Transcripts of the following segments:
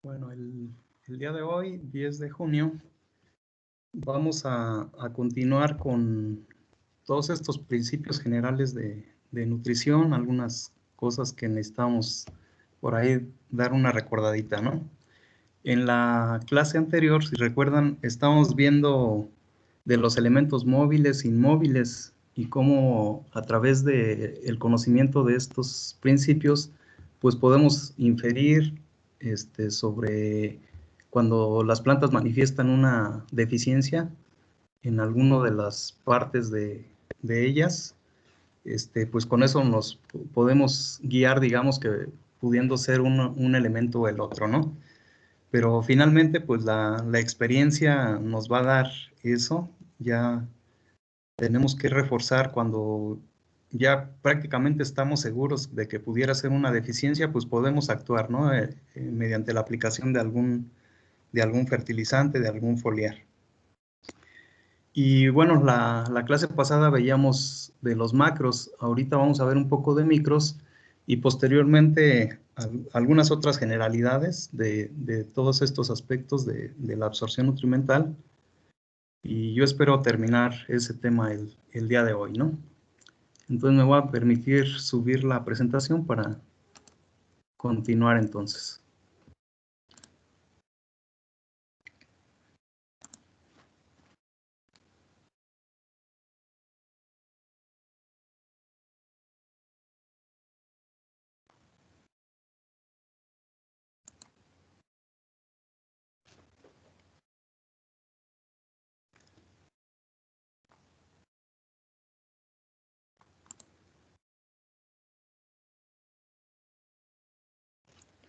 Bueno, el día de hoy, 10 de junio, vamos a continuar con todos estos principios generales de nutrición, algunas cosas que necesitamos por ahí dar una recordadita, ¿no? En la clase anterior, si recuerdan, estábamos viendo de los elementos móviles, inmóviles, y cómo a través del conocimiento de estos principios, pues podemos inferir sobre cuando las plantas manifiestan una deficiencia en alguna de las partes de ellas, pues con eso nos podemos guiar, digamos que pudiendo ser un elemento o el otro, ¿no? Pero finalmente, pues la experiencia nos va a dar eso. Ya tenemos que reforzar cuando ya prácticamente estamos seguros de que pudiera ser una deficiencia, pues podemos actuar, ¿no? Mediante la aplicación de algún fertilizante, de algún foliar. Y bueno, la clase pasada veíamos de los macros, ahorita vamos a ver un poco de micros y posteriormente algunas otras generalidades de todos estos aspectos de la absorción nutrimental. Y yo espero terminar ese tema el día de hoy, ¿no? Entonces me voy a permitir subir la presentación para continuar entonces.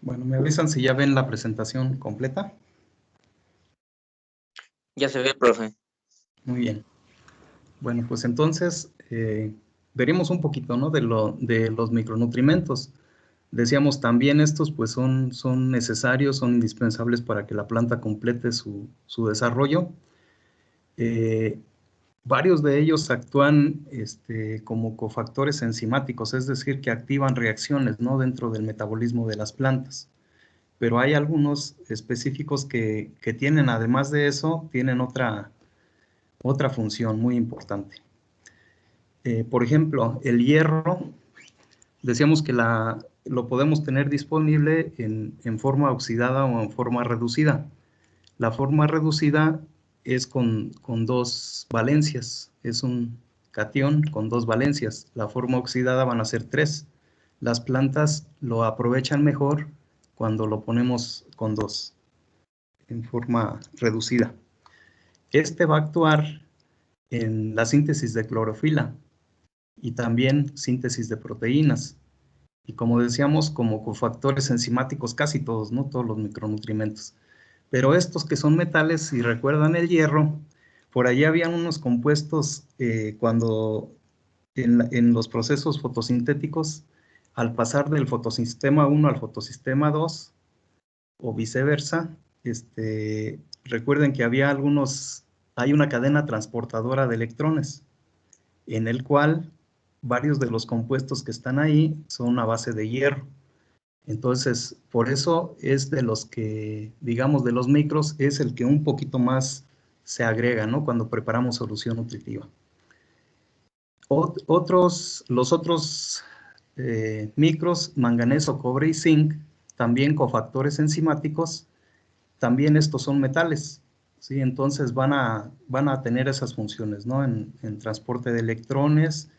Bueno, me avisan si ya ven la presentación completa. Ya se ve, profe. Muy bien. Bueno, pues entonces veremos un poquito, ¿no? de los micronutrimentos. Decíamos también estos pues son necesarios, son indispensables para que la planta complete su desarrollo. Varios de ellos actúan como cofactores enzimáticos, es decir, que activan reacciones, ¿no? dentro del metabolismo de las plantas. Pero hay algunos específicos que tienen, además de eso, tienen otra función muy importante. Por ejemplo, el hierro, decíamos que lo podemos tener disponible en forma oxidada o en forma reducida. La forma reducida es con dos valencias, es un catión con dos valencias. La forma oxidada van a ser 3. Las plantas lo aprovechan mejor cuando lo ponemos con 2, en forma reducida. Este va a actuar en la síntesis de clorofila y también síntesis de proteínas. Y como decíamos, como cofactores enzimáticos casi todos, ¿no? Todos los micronutrientes. Pero estos que son metales, si recuerdan el hierro, por allí habían unos compuestos cuando en los procesos fotosintéticos, al pasar del fotosistema 1 al fotosistema 2, o viceversa, recuerden que hay una cadena transportadora de electrones, en el cual varios de los compuestos que están ahí son a base de hierro. Entonces, por eso es de los que, digamos, de los micros, es el que un poquito más se agrega, ¿no? Cuando preparamos solución nutritiva. Los otros micros, manganeso, cobre y zinc, también cofactores enzimáticos, también estos son metales, ¿sí? Entonces van a tener esas funciones, ¿no? En transporte de electrones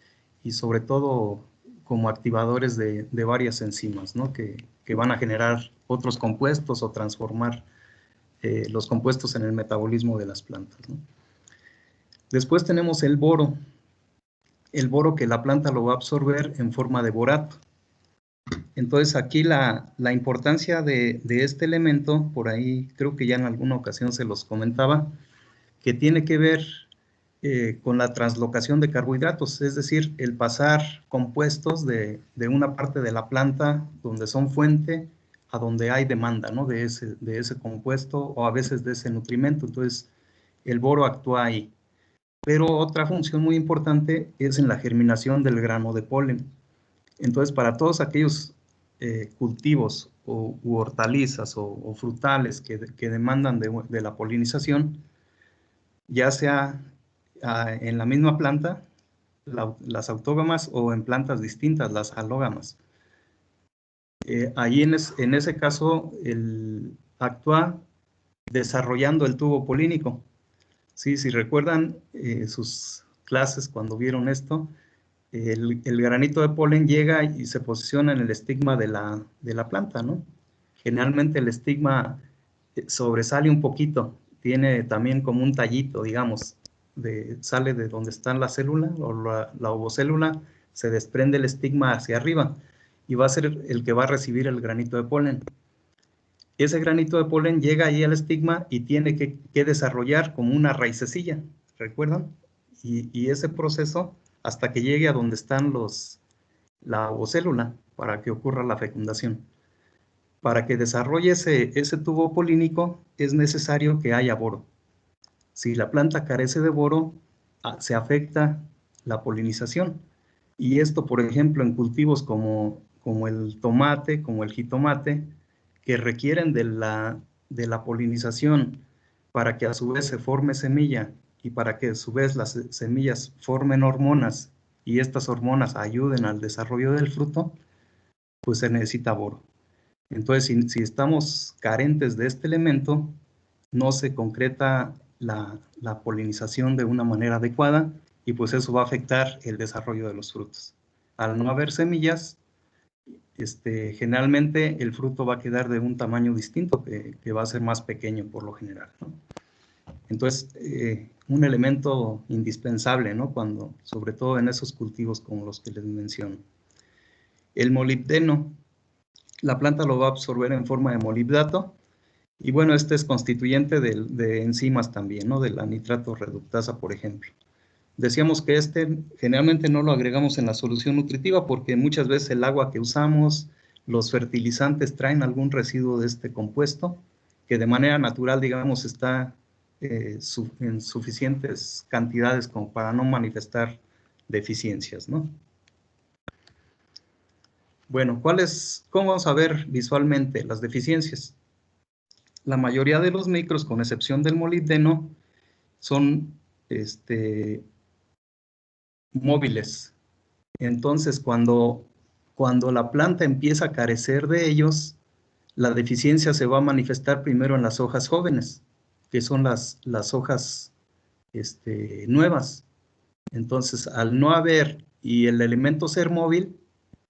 y sobre todo como activadores de varias enzimas, ¿no? Que van a generar otros compuestos o transformar los compuestos en el metabolismo de las plantas, ¿no? Después tenemos el boro que la planta lo va a absorber en forma de borato. Entonces aquí la importancia de este elemento, por ahí creo que ya en alguna ocasión se los comentaba, que tiene que ver con la translocación de carbohidratos, es decir, el pasar compuestos de una parte de la planta donde son fuente a donde hay demanda, ¿no? de ese compuesto o a veces de ese nutrimento. Entonces el boro actúa ahí. Pero otra función muy importante es en la germinación del grano de polen. Entonces, para todos aquellos cultivos u hortalizas o frutales que demandan de la polinización, ya sea en la misma planta, las autógamas, o en plantas distintas, las alógamas. Ahí en ese caso actúa desarrollando el tubo polínico. Sí, si recuerdan sus clases cuando vieron esto, el granito de polen llega y se posiciona en el estigma de la planta, ¿no? Generalmente el estigma sobresale un poquito, tiene también como un tallito, digamos, sale de donde está la célula o la ovocélula, se desprende el estigma hacia arriba y va a ser el que va a recibir el granito de polen. Ese granito de polen llega ahí al estigma y tiene que desarrollar como una raicecilla, ¿recuerdan? Y ese proceso hasta que llegue a donde están la ovocélula para que ocurra la fecundación. Para que desarrolle ese tubo polínico es necesario que haya boro. Si la planta carece de boro, se afecta la polinización. Y esto, por ejemplo, en cultivos como el tomate, como el jitomate, que requieren de la polinización para que a su vez se forme semilla y para que a su vez las semillas formen hormonas y estas hormonas ayuden al desarrollo del fruto, pues se necesita boro. Entonces, si estamos carentes de este elemento, no se concreta la polinización de una manera adecuada y pues eso va a afectar el desarrollo de los frutos. Al no haber semillas, generalmente el fruto va a quedar de un tamaño distinto, que va a ser más pequeño por lo general, ¿no? Entonces, un elemento indispensable, ¿no? Sobre todo en esos cultivos como los que les menciono. El molibdeno, la planta lo va a absorber en forma de molibdato, y bueno, este es constituyente de enzimas también, ¿no? De la nitrato reductasa, por ejemplo. Decíamos que generalmente no lo agregamos en la solución nutritiva porque muchas veces el agua que usamos, los fertilizantes traen algún residuo de este compuesto que de manera natural, digamos, está en suficientes cantidades como para no manifestar deficiencias, ¿no? Bueno, ¿cómo vamos a ver visualmente las deficiencias? La mayoría de los micros, con excepción del molibdeno, son móviles. Entonces, cuando la planta empieza a carecer de ellos, la deficiencia se va a manifestar primero en las hojas jóvenes, que son las hojas nuevas. Entonces, al no haber y el elemento ser móvil,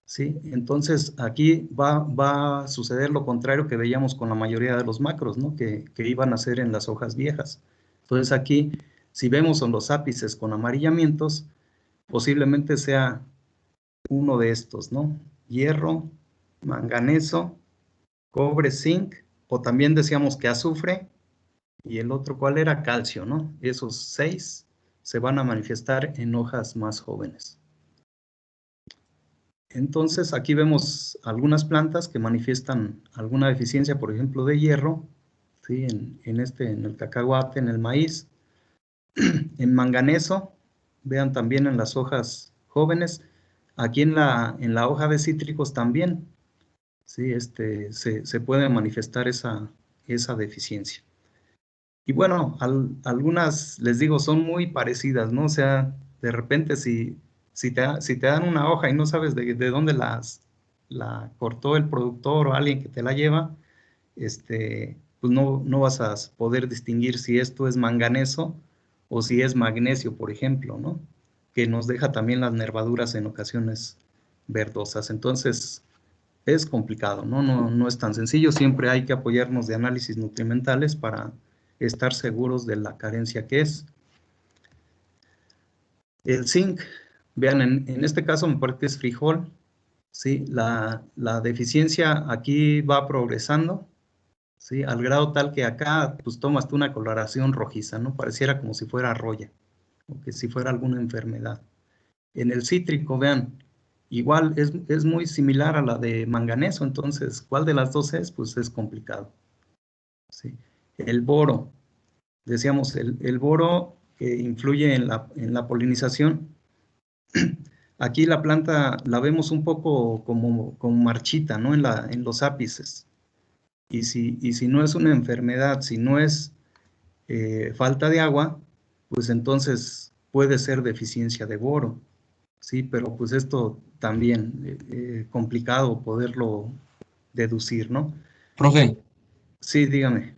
¿sí? Entonces aquí va a suceder lo contrario que veíamos con la mayoría de los macros, ¿no? Que iban a ser en las hojas viejas. Entonces aquí, si vemos en los ápices con amarillamientos, posiblemente sea uno de estos, ¿no? Hierro, manganeso, cobre, zinc, o también decíamos que azufre, y el otro, ¿cuál era? Calcio, ¿no? Esos 6 se van a manifestar en hojas más jóvenes. Entonces, aquí vemos algunas plantas que manifiestan alguna deficiencia, por ejemplo, de hierro, ¿sí? En el cacahuate, en el maíz, en manganeso, vean también en las hojas jóvenes, aquí en la hoja de cítricos también, ¿sí? Se puede manifestar esa deficiencia. Y bueno, algunas, les digo, son muy parecidas, ¿no? O sea, de repente si te dan una hoja y no sabes de dónde la cortó el productor o alguien que te la lleva, pues no vas a poder distinguir si esto es manganeso o si es magnesio, por ejemplo, ¿no? Que nos deja también las nervaduras en ocasiones verdosas. Entonces, es complicado, ¿no? No es tan sencillo. Siempre hay que apoyarnos de análisis nutrimentales para estar seguros de la carencia que es. El zinc, vean, en este caso me parece que es frijol, ¿sí? La deficiencia aquí va progresando, ¿sí? Al grado tal que acá pues tomas tú una coloración rojiza, ¿no? Pareciera como si fuera roya, o que si fuera alguna enfermedad. En el cítrico, vean, igual es muy similar a la de manganeso, entonces, ¿cuál de las dos es? Pues es complicado, ¿sí? El boro, decíamos, el boro que influye en la polinización, Aquí la planta la vemos un poco como marchita, ¿no? En los ápices. Y si no es una enfermedad, si no es falta de agua, pues entonces puede ser deficiencia de boro, ¿sí? Pero pues esto también complicado poderlo deducir, ¿no? Profe, Sí, dígame.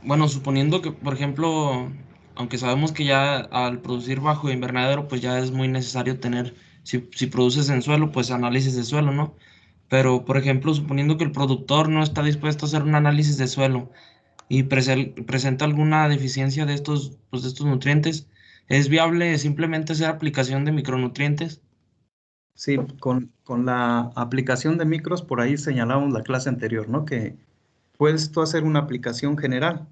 bueno, suponiendo que, por ejemplo, aunque sabemos que ya al producir bajo invernadero, pues ya es muy necesario tener, si produces en suelo, pues análisis de suelo, ¿no? Pero, por ejemplo, suponiendo que el productor no está dispuesto a hacer un análisis de suelo y presenta alguna deficiencia de estos, pues, de estos nutrientes, ¿es viable simplemente hacer aplicación de micronutrientes? Sí, con la aplicación de micros, por ahí señalamos la clase anterior, ¿no? Que puedes tú hacer una aplicación general,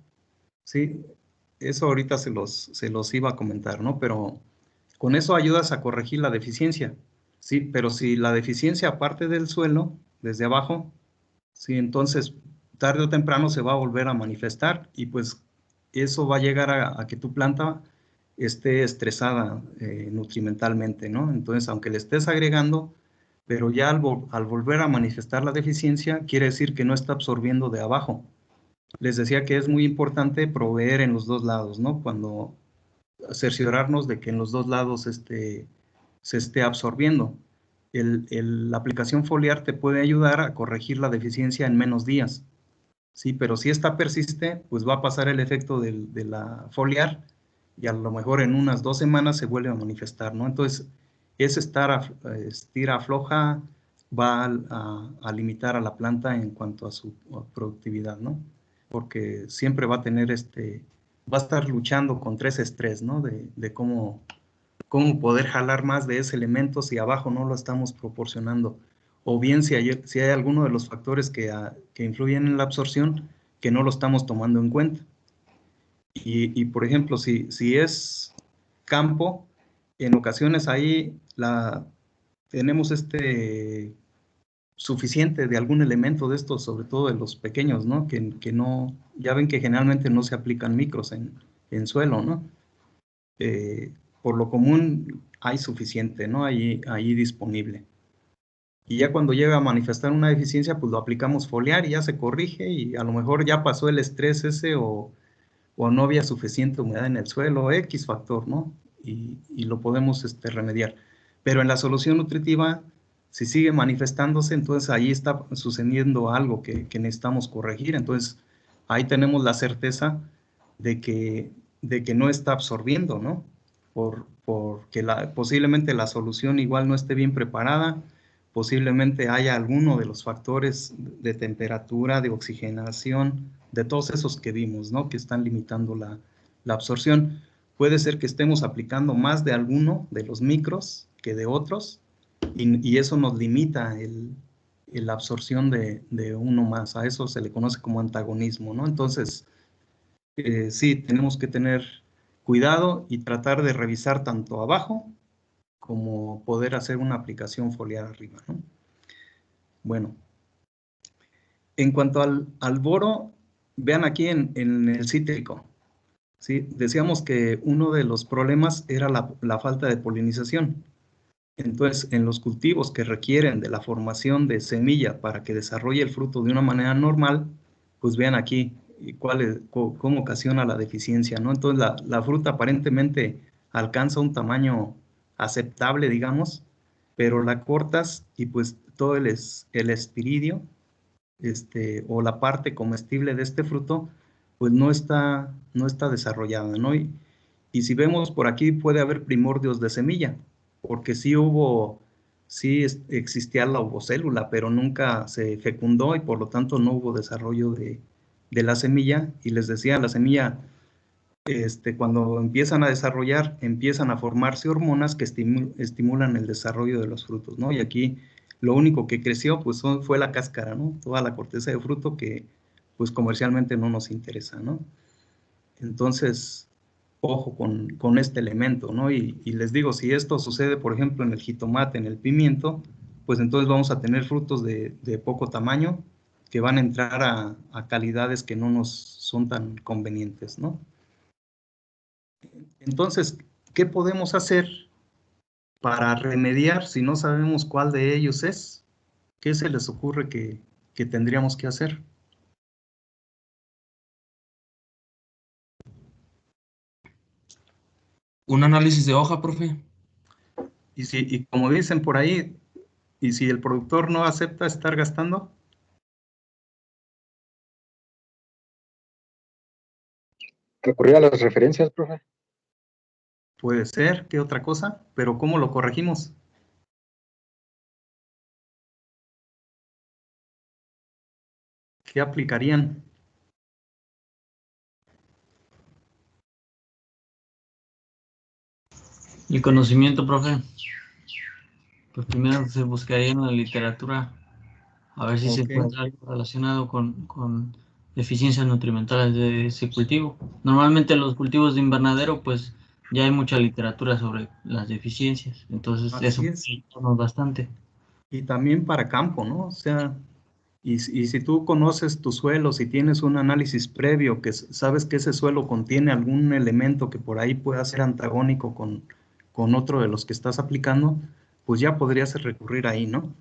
¿sí? Eso ahorita se los iba a comentar, ¿no? Pero con eso ayudas a corregir la deficiencia, ¿sí? Pero si la deficiencia parte del suelo, desde abajo, sí, entonces tarde o temprano se va a volver a manifestar y pues eso va a llegar a que tu planta esté estresada nutrimentalmente, ¿no? Entonces, aunque le estés agregando, pero ya al volver a manifestar la deficiencia, quiere decir que no está absorbiendo de abajo. Les decía que es muy importante proveer en los dos lados, ¿no? Cuando cerciorarnos de que en los dos lados se esté absorbiendo. La aplicación foliar te puede ayudar a corregir la deficiencia en menos días, ¿sí? Pero si esta persiste, pues va a pasar el efecto de la foliar y a lo mejor en unas 2 semanas se vuelve a manifestar, ¿no? Entonces, ese estira, afloja, va a limitar a la planta en cuanto a su productividad, ¿no? Porque siempre va a tener va a estar luchando contra ese estrés, ¿no? De cómo poder jalar más de ese elemento si abajo no lo estamos proporcionando. O bien si hay alguno de los factores que influyen en la absorción que no lo estamos tomando en cuenta. Por ejemplo, si es campo, en ocasiones ahí tenemos suficiente de algún elemento de estos, sobre todo de los pequeños, ¿no? Que no, ya ven que generalmente no se aplican micros en suelo, ¿no? eh, por lo común hay suficiente, ¿no? Ahí disponible. Y ya cuando llega a manifestar una deficiencia, pues lo aplicamos foliar y ya se corrige y a lo mejor ya pasó el estrés ese o no había suficiente humedad en el suelo, X factor, ¿no? Y lo podemos remediar. Pero en la solución nutritiva, si sigue manifestándose, entonces ahí está sucediendo algo que necesitamos corregir. Entonces ahí tenemos la certeza de que no está absorbiendo, ¿no? Porque posiblemente la solución igual no esté bien preparada, posiblemente haya alguno de los factores de temperatura, de oxigenación, de todos esos que vimos, ¿no? Que están limitando la absorción. Puede ser que estemos aplicando más de alguno de los micros que de otros y eso nos limita la absorción de uno más. A eso se le conoce como antagonismo, ¿no? Entonces, sí, tenemos que tener cuidado y tratar de revisar tanto abajo como poder hacer una aplicación foliar arriba, ¿no? Bueno, en cuanto al boro, vean aquí en el cítrico, ¿sí? Decíamos que uno de los problemas era la falta de polinización. Entonces, en los cultivos que requieren de la formación de semilla para que desarrolle el fruto de una manera normal, pues vean aquí cómo ocasiona la deficiencia, ¿no? Entonces, la fruta aparentemente alcanza un tamaño aceptable, digamos, pero la cortas y pues todo el espiridio o la parte comestible de este fruto, pues no está desarrollada, ¿no? Y si vemos por aquí puede haber primordios de semilla, porque sí existía la ovocélula, pero nunca se fecundó y por lo tanto no hubo desarrollo de la semilla. Y les decía, la semilla, cuando empiezan a desarrollar, empiezan a formarse hormonas que estimulan el desarrollo de los frutos, ¿no? Y aquí lo único que creció, pues fue la cáscara, ¿no? Toda la corteza de fruto que, pues comercialmente no nos interesa, ¿no? Entonces, ojo con este elemento, ¿no? Y les digo, si esto sucede, por ejemplo, en el jitomate, en el pimiento, pues entonces vamos a tener frutos de poco tamaño que van a entrar a calidades que no nos son tan convenientes, ¿no? Entonces, ¿qué podemos hacer para remediar, si no sabemos cuál de ellos es, ¿qué se les ocurre que tendríamos que hacer? Un análisis de hoja, profe. Y como dicen por ahí, y si el productor no acepta estar gastando, Recurrir a las referencias, profe. puede ser, ¿qué otra cosa? Pero ¿cómo lo corregimos? ¿Qué aplicarían? El conocimiento, profe. Pues primero se buscaría en la literatura a ver si se Ok. encuentra algo relacionado con deficiencias nutrimentales de ese cultivo. Normalmente los cultivos de invernadero, pues ya hay mucha literatura sobre las deficiencias, entonces eso Así puede es. ayudarnos bastante. Y también para campo, ¿no? O sea, y si tú conoces tu suelo, si tienes un análisis previo, que sabes que ese suelo contiene algún elemento que por ahí pueda ser antagónico con otro de los que estás aplicando, pues ya podrías recurrir ahí, ¿no?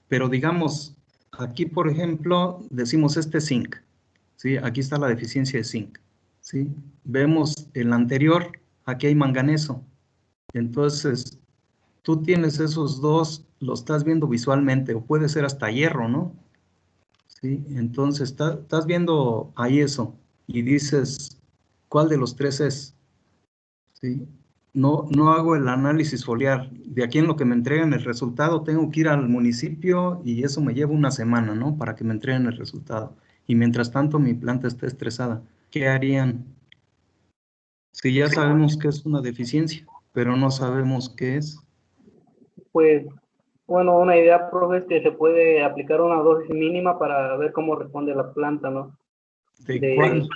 Pero digamos, aquí por ejemplo, decimos este zinc, ¿sí? Aquí está la deficiencia de zinc, ¿sí? Vemos el anterior, aquí hay manganeso. Entonces, tú tienes esos dos, lo estás viendo visualmente, o puede ser hasta hierro, ¿no? Sí, entonces estás viendo ahí eso y dices, ¿cuál de los tres es? ¿Sí? No hago el análisis foliar. De aquí en lo que me entregan el resultado, tengo que ir al municipio y eso me lleva una semana, ¿no? Para que me entreguen el resultado. Y mientras tanto mi planta está estresada. ¿Qué harían? Si ya sabemos que es una deficiencia, pero no sabemos qué es. Pues, bueno, una idea, profe, es que se puede aplicar una dosis mínima para ver cómo responde la planta, ¿no? ¿De cuál?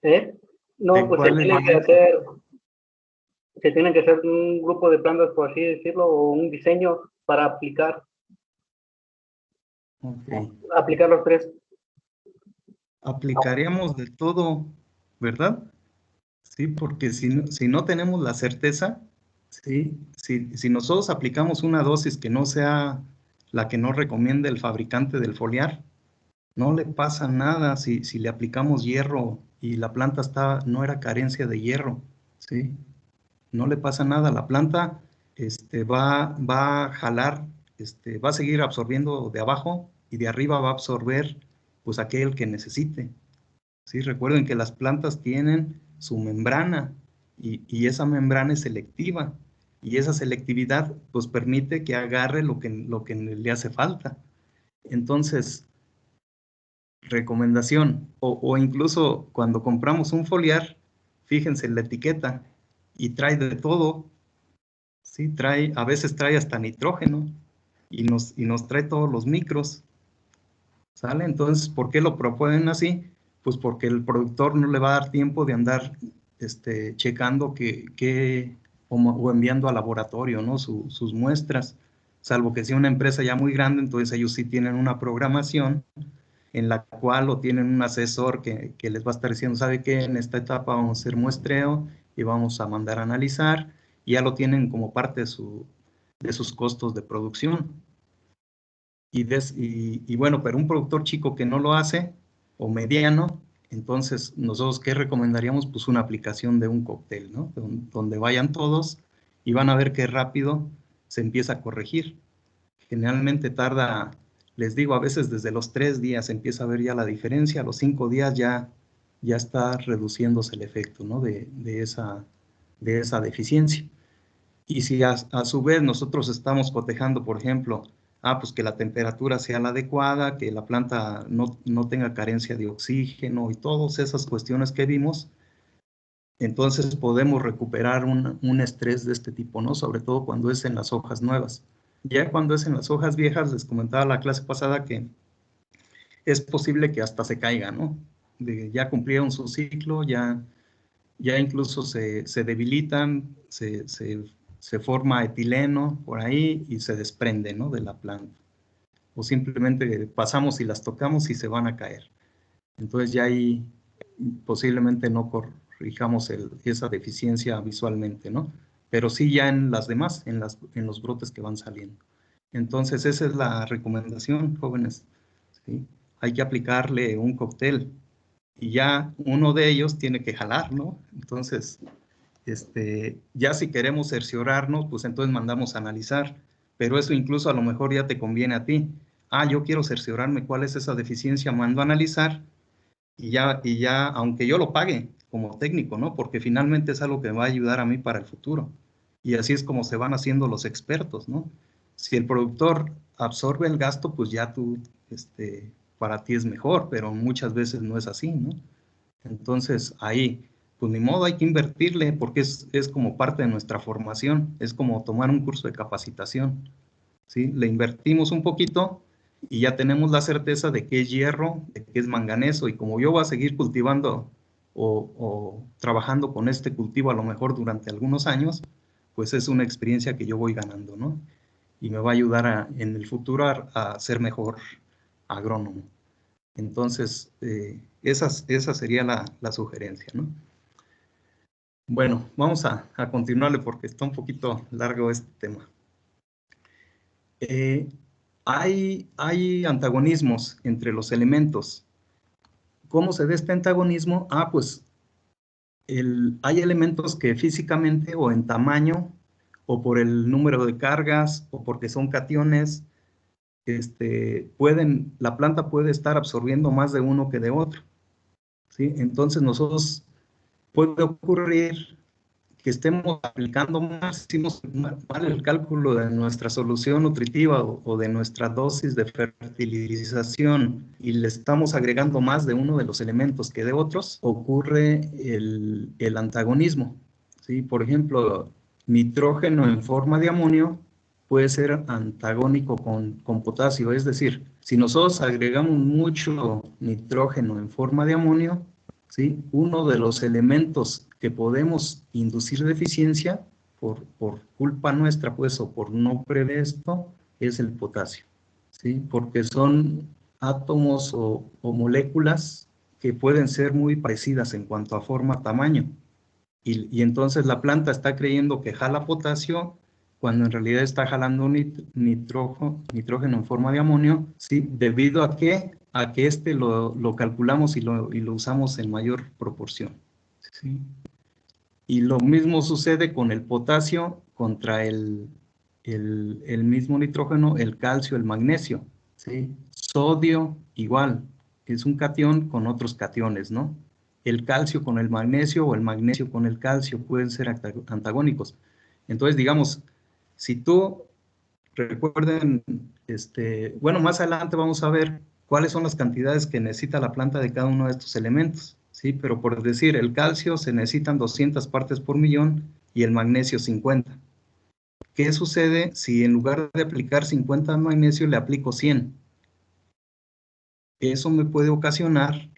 ¿Eh? No, ¿De pues cuál elemento? se tiene que hacer un grupo de plantas, por así decirlo, o un diseño para Ok. aplicar los tres. Aplicaríamos de todo, ¿verdad? Sí, porque si no tenemos la certeza, sí, si nosotros aplicamos una dosis que no sea la que nos recomienda el fabricante del foliar, no le pasa nada si le aplicamos hierro y la planta no era carencia de hierro, ¿sí? No le pasa nada, la planta va a jalar, va a seguir absorbiendo de abajo y de arriba va a absorber pues aquel que necesite. ¿Sí? Recuerden que las plantas tienen su membrana y esa membrana es selectiva y esa selectividad pues permite que agarre lo que le hace falta. Entonces, recomendación, o incluso cuando compramos un foliar, fíjense en la etiqueta y trae de todo, ¿sí? A veces trae hasta nitrógeno y nos trae todos los micros. ¿Sale? Entonces, ¿por qué lo proponen así? Pues porque el productor no le va a dar tiempo de andar checando o enviando al laboratorio, ¿no? Sus muestras, salvo que sea una empresa ya muy grande, entonces ellos sí tienen una programación en la cual o tienen un asesor que les va a estar diciendo, ¿sabe qué? En esta etapa vamos a hacer muestreo y vamos a mandar a analizar, y ya lo tienen como parte de sus costos de producción. Y bueno, pero un productor chico que no lo hace, o mediano, entonces nosotros, ¿qué recomendaríamos? Pues una aplicación de un cóctel, ¿no? Donde vayan todos y van a ver qué rápido se empieza a corregir. Generalmente tarda, les digo, a veces desde los 3 días se empieza a ver ya la diferencia, a los 5 días ya está reduciéndose el efecto, ¿no? De esa deficiencia. Y si a su vez nosotros estamos cotejando, por ejemplo, pues que la temperatura sea la adecuada, que la planta no tenga carencia de oxígeno y todas esas cuestiones que vimos, entonces podemos recuperar un estrés de este tipo, ¿no? Sobre todo cuando es en las hojas nuevas. Ya cuando es en las hojas viejas, les comentaba la clase pasada que es posible que hasta se caiga, ¿no? Ya cumplieron su ciclo, ya incluso se debilitan, se forma etileno por ahí y se desprende, ¿no? De la planta. O simplemente pasamos y las tocamos y se van a caer. Entonces ya ahí posiblemente no corrijamos esa deficiencia visualmente, ¿no? pero sí ya en las demás, en los brotes que van saliendo. Entonces, esa es la recomendación, jóvenes, ¿sí? Hay que aplicarle un cóctel y ya uno de ellos tiene que jalar, ¿no? Entonces, ya si queremos cerciorarnos, pues entonces mandamos a analizar, pero eso incluso a lo mejor ya te conviene a ti. Ah, yo quiero cerciorarme cuál es esa deficiencia, mando a analizar y ya, aunque yo lo pague como técnico, ¿no? Porque finalmente es algo que me va a ayudar a mí para el futuro. Y así es como se van haciendo los expertos, ¿no? Si el productor absorbe el gasto, pues ya tú, para ti es mejor, pero muchas veces no es así, ¿no? Entonces, ahí, pues ni modo, hay que invertirle porque es como parte de nuestra formación, es como tomar un curso de capacitación, ¿sí? Le invertimos un poquito y ya tenemos la certeza de que es hierro, de que es manganeso, y como yo voy a seguir cultivando o trabajando con este cultivo a lo mejor durante algunos años, pues es una experiencia que yo voy ganando, ¿no? Y me va a ayudar en el futuro a ser mejor agrónomo. Entonces, esa sería la sugerencia, ¿no? Bueno, vamos a continuarle porque está un poquito largo este tema. Hay antagonismos entre los elementos. ¿Cómo se da este antagonismo? Ah, pues hay elementos que físicamente o en tamaño o por el número de cargas o porque son cationes, la planta puede estar absorbiendo más de uno que de otro, ¿sí? Entonces puede ocurrir que estemos aplicando más, hicimos mal el cálculo de nuestra solución nutritiva o de nuestra dosis de fertilización y le estamos agregando más de uno de los elementos que de otros, ocurre el antagonismo, ¿sí? Por ejemplo, nitrógeno en forma de amonio puede ser antagónico con potasio, es decir, si nosotros agregamos mucho nitrógeno en forma de amonio, ¿sí? Uno de los elementos que podemos inducir deficiencia por culpa nuestra, pues, o por no prever esto, es el potasio, ¿sí? Porque son átomos o moléculas que pueden ser muy parecidas en cuanto a forma, tamaño. Y entonces la planta está creyendo que jala potasio cuando en realidad está jalando nitrógeno en forma de amonio, ¿sí? ¿Debido a qué? A que lo calculamos y lo usamos en mayor proporción, ¿sí? Y lo mismo sucede con el potasio contra el mismo nitrógeno, el calcio, el magnesio, ¿sí? Sodio, igual, es un catión con otros cationes, ¿no? El calcio con el magnesio o el magnesio con el calcio pueden ser antagónicos. Entonces, digamos, si tú recuerden, bueno, más adelante vamos a ver cuáles son las cantidades que necesita la planta de cada uno de estos elementos, ¿sí? Pero por decir, el calcio se necesitan 200 partes por millón y el magnesio 50. ¿Qué sucede si en lugar de aplicar 50 de magnesio le aplico 100? Eso me puede ocasionar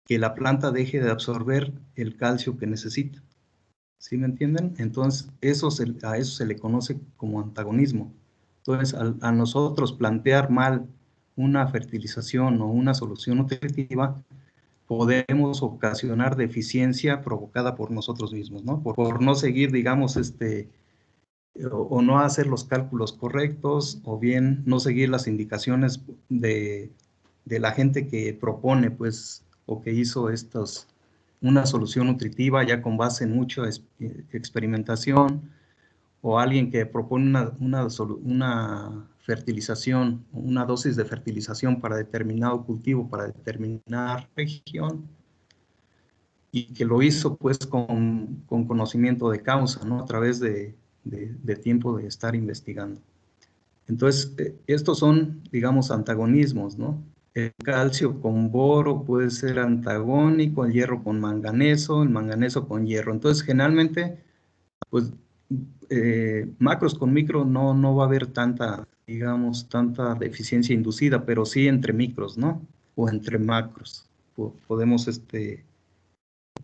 que la planta deje de absorber el calcio que necesita. ¿Sí me entienden? Entonces, a eso se le conoce como antagonismo. Entonces, a nosotros plantear mal una fertilización o una solución nutritiva, podemos ocasionar deficiencia provocada por nosotros mismos, ¿no? Por no seguir, digamos, o no hacer los cálculos correctos, o bien no seguir las indicaciones de la gente que propone, pues, o que hizo una solución nutritiva ya con base en mucha experimentación, o alguien que propone una fertilización, una dosis de fertilización para determinado cultivo, para determinada región, y que lo hizo pues con conocimiento de causa, ¿no? A través de tiempo de estar investigando. Entonces, estos son, digamos, antagonismos, ¿no? El calcio con boro puede ser antagónico, el hierro con manganeso, el manganeso con hierro. Entonces, generalmente, pues, macros con micro no va a haber tanta, digamos, tanta deficiencia inducida, pero sí entre micros, ¿no? O entre macros. Podemos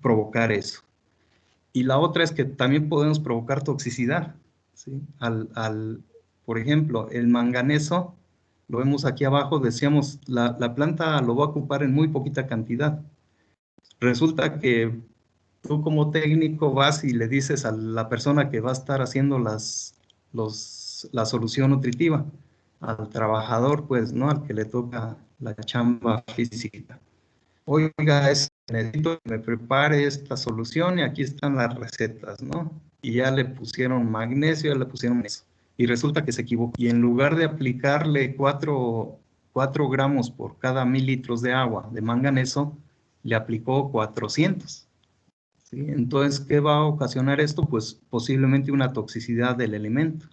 provocar eso. Y la otra es que también podemos provocar toxicidad, ¿sí? Por ejemplo, el manganeso, lo vemos aquí abajo, decíamos, la planta lo va a ocupar en muy poquita cantidad. Resulta que tú como técnico vas y le dices a la persona que va a estar haciendo la solución nutritiva, al trabajador, pues, ¿no? Al que le toca la chamba física. Oiga, necesito que me prepare esta solución y aquí están las recetas, ¿no? Y ya le pusieron magnesio, ya le pusieron eso. Y resulta que se equivocó. Y en lugar de aplicarle 4 gramos por cada 1000 litros de agua de manganeso, le aplicó 400. ¿Sí? Entonces, ¿qué va a ocasionar esto? Pues posiblemente una toxicidad del elemento.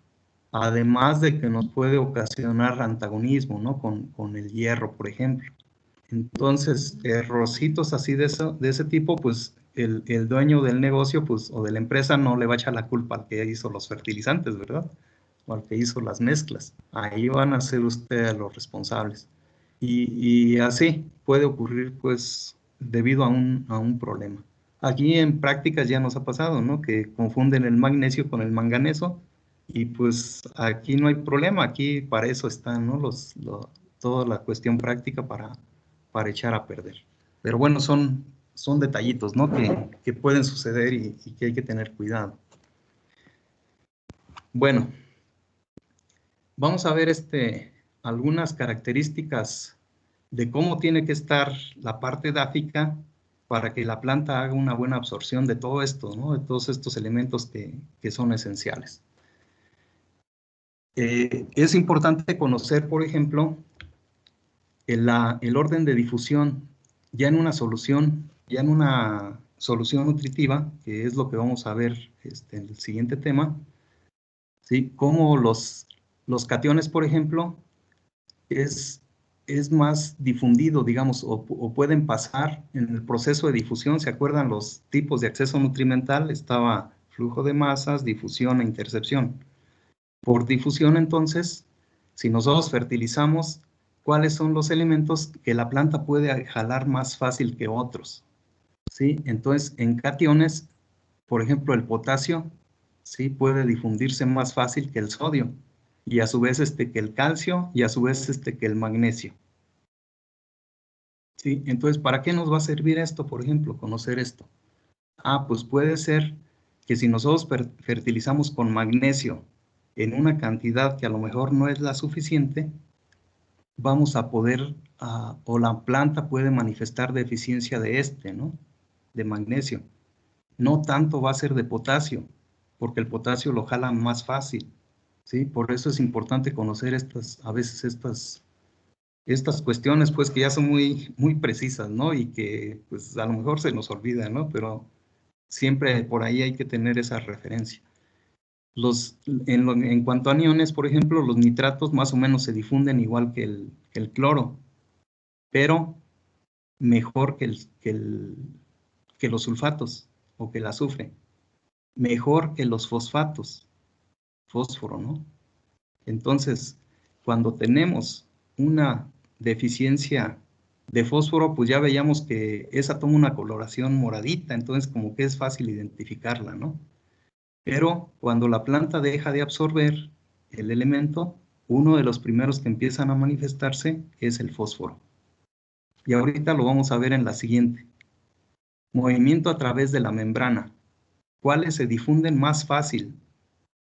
Además de que nos puede ocasionar antagonismo, ¿no? Con el hierro, por ejemplo. Entonces, errorcitos así de ese tipo, pues el dueño del negocio, pues, o de la empresa no le va a echar la culpa al que hizo los fertilizantes, ¿verdad? O al que hizo las mezclas. Ahí van a ser ustedes los responsables. Y así puede ocurrir, pues, debido a un problema. Aquí en prácticas ya nos ha pasado, ¿no? Que confunden el magnesio con el manganeso y pues aquí no hay problema, aquí para eso están, ¿no? Toda la cuestión práctica para echar a perder. Pero bueno, son detallitos, ¿no? Que pueden suceder y que hay que tener cuidado. Bueno, vamos a ver algunas características de cómo tiene que estar la parte edáfica para que la planta haga una buena absorción de todo esto, ¿no? De todos estos elementos que son esenciales. Es importante conocer, por ejemplo, el orden de difusión ya en una solución nutritiva, que es lo que vamos a ver en el siguiente tema, ¿sí? Cómo los cationes, por ejemplo, es más difundido, digamos, o pueden pasar en el proceso de difusión. ¿Se acuerdan los tipos de acceso nutrimental? Estaba flujo de masas, difusión e intercepción. Por difusión, entonces, si nosotros fertilizamos, ¿cuáles son los elementos que la planta puede jalar más fácil que otros? ¿Sí? Entonces, en cationes, por ejemplo, el potasio, ¿sí? Puede difundirse más fácil que el sodio, y a su vez que el calcio, y a su vez que el magnesio. ¿Sí? Entonces, ¿para qué nos va a servir esto, por ejemplo, conocer esto? Pues puede ser que si nosotros fertilizamos con magnesio en una cantidad que a lo mejor no es la suficiente, vamos a poder, o la planta puede manifestar deficiencia de ¿no? De magnesio. No tanto va a ser de potasio, porque el potasio lo jala más fácil, ¿sí? Por eso es importante conocer a veces estas cuestiones, pues, que ya son muy, muy precisas, ¿no? Y que, pues, a lo mejor se nos olvida, ¿no? Pero siempre por ahí hay que tener esa referencia. En cuanto a aniones, por ejemplo, los nitratos más o menos se difunden igual que el cloro, pero mejor que los sulfatos o que el azufre. Mejor que los fosfatos, fósforo, ¿no? Entonces, cuando tenemos una deficiencia de fósforo, pues ya veíamos que esa toma una coloración moradita, entonces como que es fácil identificarla, ¿no? Pero cuando la planta deja de absorber el elemento, uno de los primeros que empiezan a manifestarse es el fósforo. Y ahorita lo vamos a ver en la siguiente. Movimiento a través de la membrana. ¿Cuáles se difunden más fácil?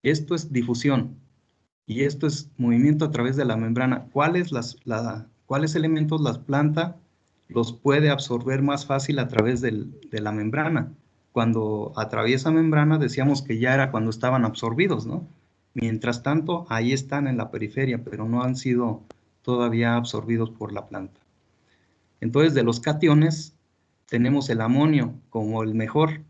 Esto es difusión y esto es movimiento a través de la membrana. ¿Cuáles elementos la planta los puede absorber más fácil a través de la membrana? Cuando atraviesa membrana decíamos que ya era cuando estaban absorbidos, ¿no? Mientras tanto, ahí están en la periferia, pero no han sido todavía absorbidos por la planta. Entonces, de los cationes, tenemos el amonio como el mejor,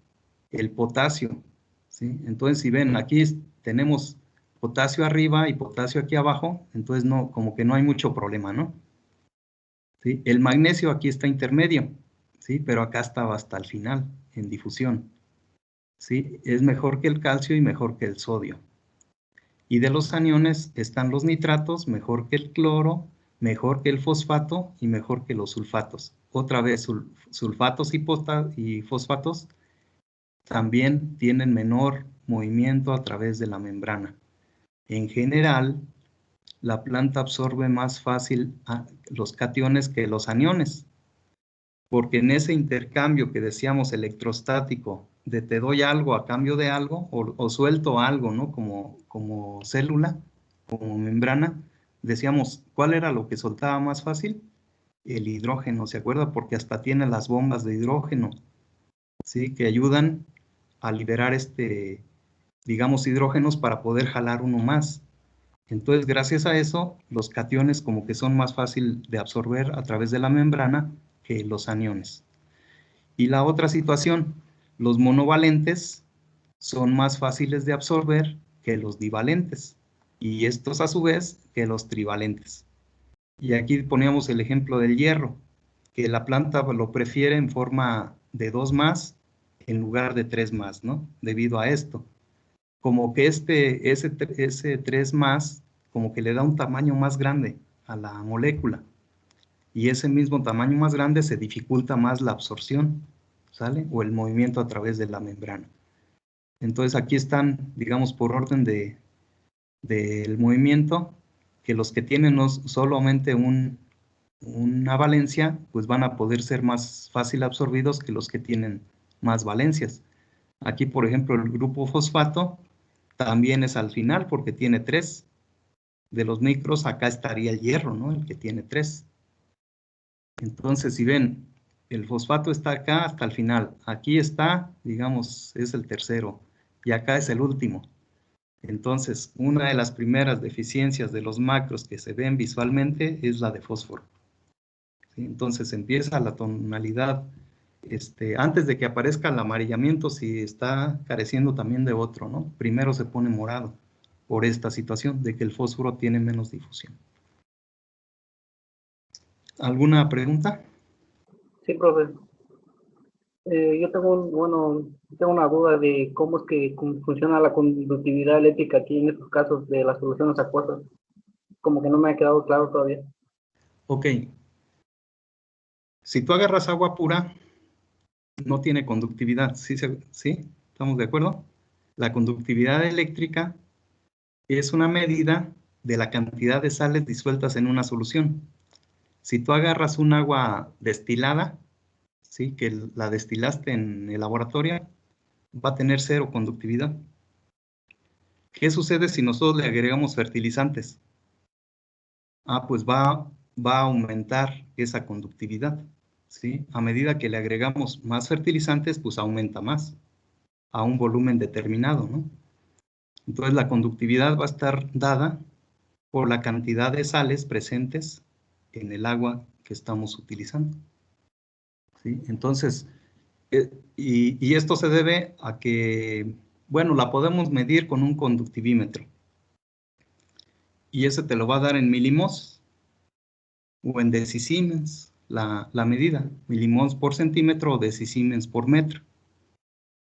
el potasio, ¿sí? Entonces, si ven, aquí tenemos potasio arriba y potasio aquí abajo, entonces no, como que no hay mucho problema, ¿no? ¿Sí? El magnesio aquí está intermedio, ¿sí? Pero acá estaba hasta el final, en difusión, ¿sí? Es mejor que el calcio y mejor que el sodio. Y de los aniones están los nitratos, mejor que el cloro, mejor que el fosfato y mejor que los sulfatos. Otra vez, sulfatos y fosfatos también tienen menor movimiento a través de la membrana. En general, la planta absorbe más fácil los cationes que los aniones. porque en ese intercambio que decíamos electrostático, de te doy algo a cambio de algo, o suelto algo, ¿no? Como célula, como membrana, decíamos, ¿cuál era lo que soltaba más fácil? El hidrógeno, ¿se acuerda? Porque hasta tiene las bombas de hidrógeno, ¿sí? Que ayudan a liberar digamos, hidrógenos para poder jalar uno más. Entonces, gracias a eso, los cationes como que son más fácil de absorber a través de la membrana que los aniones. Y la otra situación, los monovalentes son más fáciles de absorber que los divalentes, y estos a su vez que los trivalentes. Y aquí poníamos el ejemplo del hierro, que la planta lo prefiere en forma de 2+, en lugar de 3+, ¿no? Debido a esto. Como que ese 3+, como que le da un tamaño más grande a la molécula. Y ese mismo tamaño más grande se dificulta más la absorción, ¿sale? O el movimiento a través de la membrana. Entonces aquí están, digamos, por orden del movimiento, que los que tienen solamente una valencia, pues van a poder ser más fácil absorbidos que los que tienen más valencias. Aquí, por ejemplo, el grupo fosfato también es al final porque tiene 3. De los micros, acá estaría el hierro, ¿no? El que tiene 3. Entonces, si ven, el fosfato está acá hasta el final. Aquí está, digamos, es el tercero. Y acá es el último. Entonces, una de las primeras deficiencias de los macros que se ven visualmente es la de fósforo. ¿Sí? Entonces, empieza la tonalidad, antes de que aparezca el amarillamiento, si está careciendo también de otro, ¿no? Primero se pone morado por esta situación de que el fósforo tiene menos difusión. ¿Alguna pregunta? Sí, profe. Yo tengo una duda de cómo es que funciona la conductividad eléctrica aquí en estos casos de las soluciones acuosas. Como que no me ha quedado claro todavía. Ok. Si tú agarras agua pura, no tiene conductividad, ¿sí? ¿Estamos de acuerdo? La conductividad eléctrica es una medida de la cantidad de sales disueltas en una solución. Si tú agarras un agua destilada, ¿sí? Que la destilaste en el laboratorio, va a tener 0 conductividad. ¿Qué sucede si nosotros le agregamos fertilizantes? Pues va a aumentar esa conductividad, ¿sí? A medida que le agregamos más fertilizantes, pues aumenta más, a un volumen determinado, ¿no? Entonces la conductividad va a estar dada por la cantidad de sales presentes en el agua que estamos utilizando, ¿sí? Entonces, y esto se debe a que, bueno, la podemos medir con un conductivímetro. Y ese te lo va a dar en milimols o en decisiemens, la medida, milimols por centímetro o decisiemens por metro.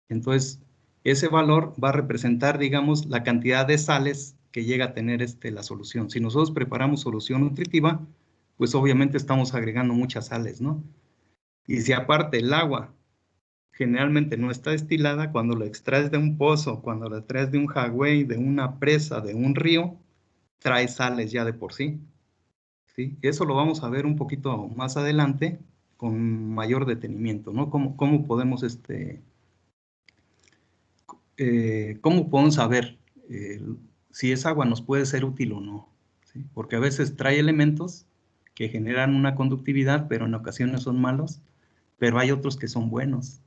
Entonces, ese valor va a representar, digamos, la cantidad de sales que llega a tener la solución. Si nosotros preparamos solución nutritiva, pues obviamente estamos agregando muchas sales, ¿no? Y si aparte el agua generalmente no está destilada, cuando lo extraes de un pozo, cuando lo extraes de un jagüey, de una presa, de un río, trae sales ya de por sí, ¿sí? Eso lo vamos a ver un poquito más adelante con mayor detenimiento, ¿no? ¿Cómo podemos ¿cómo podemos saber si esa agua nos puede ser útil o no? ¿Sí? Porque a veces trae elementos que generan una conductividad, pero en ocasiones son malos, pero hay otros que son buenos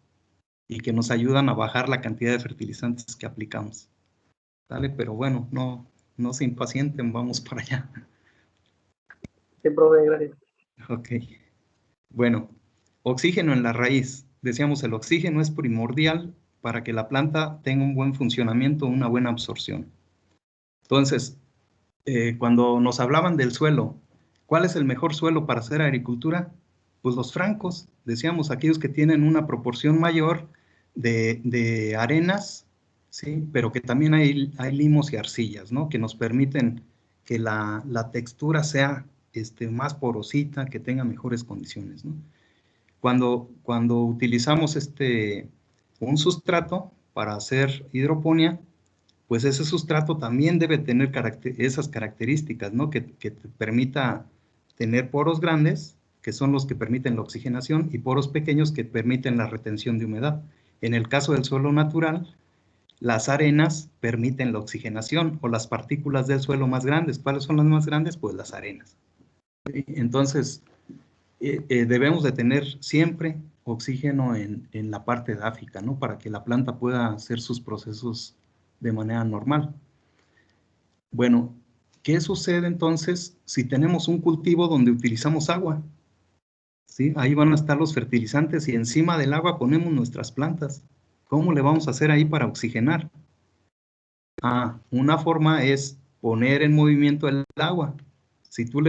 y que nos ayudan a bajar la cantidad de fertilizantes que aplicamos. ¿Vale? Pero bueno, no se impacienten, vamos para allá. Sí, profe, gracias. Ok. Bueno, oxígeno en la raíz. Decíamos, el oxígeno es primordial para que la planta tenga un buen funcionamiento, una buena absorción. Entonces, cuando nos hablaban del suelo, ¿cuál es el mejor suelo para hacer agricultura? Pues los francos, decíamos, aquellos que tienen una proporción mayor de arenas, ¿sí? Pero que también hay limos y arcillas, ¿no? Que nos permiten que la textura sea más porosita, que tenga mejores condiciones, ¿no? Cuando utilizamos un sustrato para hacer hidroponía, pues ese sustrato también debe tener esas características, ¿no? Que te permita tener poros grandes que son los que permiten la oxigenación, y poros pequeños que permiten la retención de humedad. En el caso del suelo natural, las arenas permiten la oxigenación, o las partículas del suelo más grandes. ¿Cuáles son las más grandes? Pues las arenas. Entonces, debemos de tener siempre oxígeno en la parte edáfica, ¿no? Para que la planta pueda hacer sus procesos de manera normal. Bueno, ¿qué sucede entonces si tenemos un cultivo donde utilizamos agua? ¿Sí? Ahí van a estar los fertilizantes y encima del agua ponemos nuestras plantas. ¿Cómo le vamos a hacer ahí para oxigenar? Una forma es poner en movimiento el agua. Si tú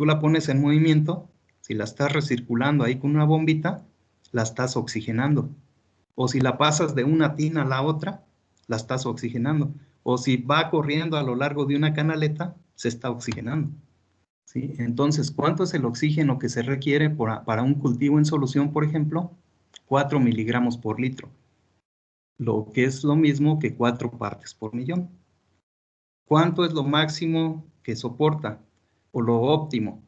la pones en movimiento, si la estás recirculando ahí con una bombita, la estás oxigenando. O si la pasas de una tina a la otra, la estás oxigenando. O si va corriendo a lo largo de una canaleta, se está oxigenando. ¿Sí? Entonces, ¿cuánto es el oxígeno que se requiere para un cultivo en solución, por ejemplo? 4 miligramos por litro, lo que es lo mismo que 4 partes por millón. ¿Cuánto es lo máximo que soporta o lo óptimo?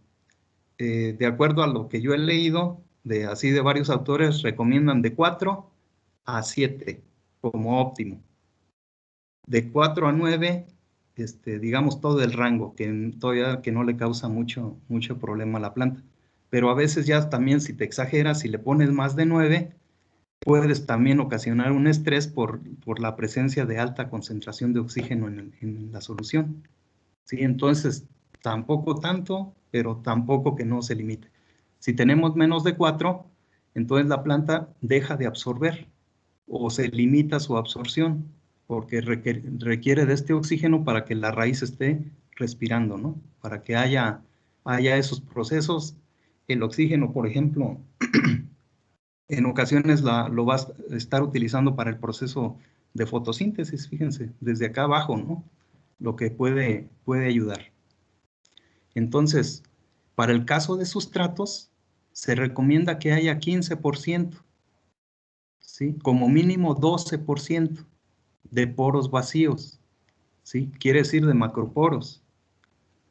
De acuerdo a lo que yo he leído, de varios autores, recomiendan de 4 a 7 como óptimo. De 4 a 9, digamos todo el rango, que no le causa mucho problema a la planta. Pero a veces ya también si te exageras, si le pones más de 9, puedes también ocasionar un estrés por la presencia de alta concentración de oxígeno en la solución. ¿Sí? Entonces, tampoco tanto, pero tampoco que no se limite. Si tenemos menos de 4, entonces la planta deja de absorber o se limita su absorción, porque requiere de este oxígeno para que la raíz esté respirando, ¿no? Para que haya esos procesos. El oxígeno, por ejemplo, en ocasiones lo va a estar utilizando para el proceso de fotosíntesis, fíjense, desde acá abajo, ¿no? Lo que puede ayudar. Entonces, para el caso de sustratos, se recomienda que haya 15%, ¿sí? Como mínimo 12% de poros vacíos, ¿sí? Quiere decir de macroporos,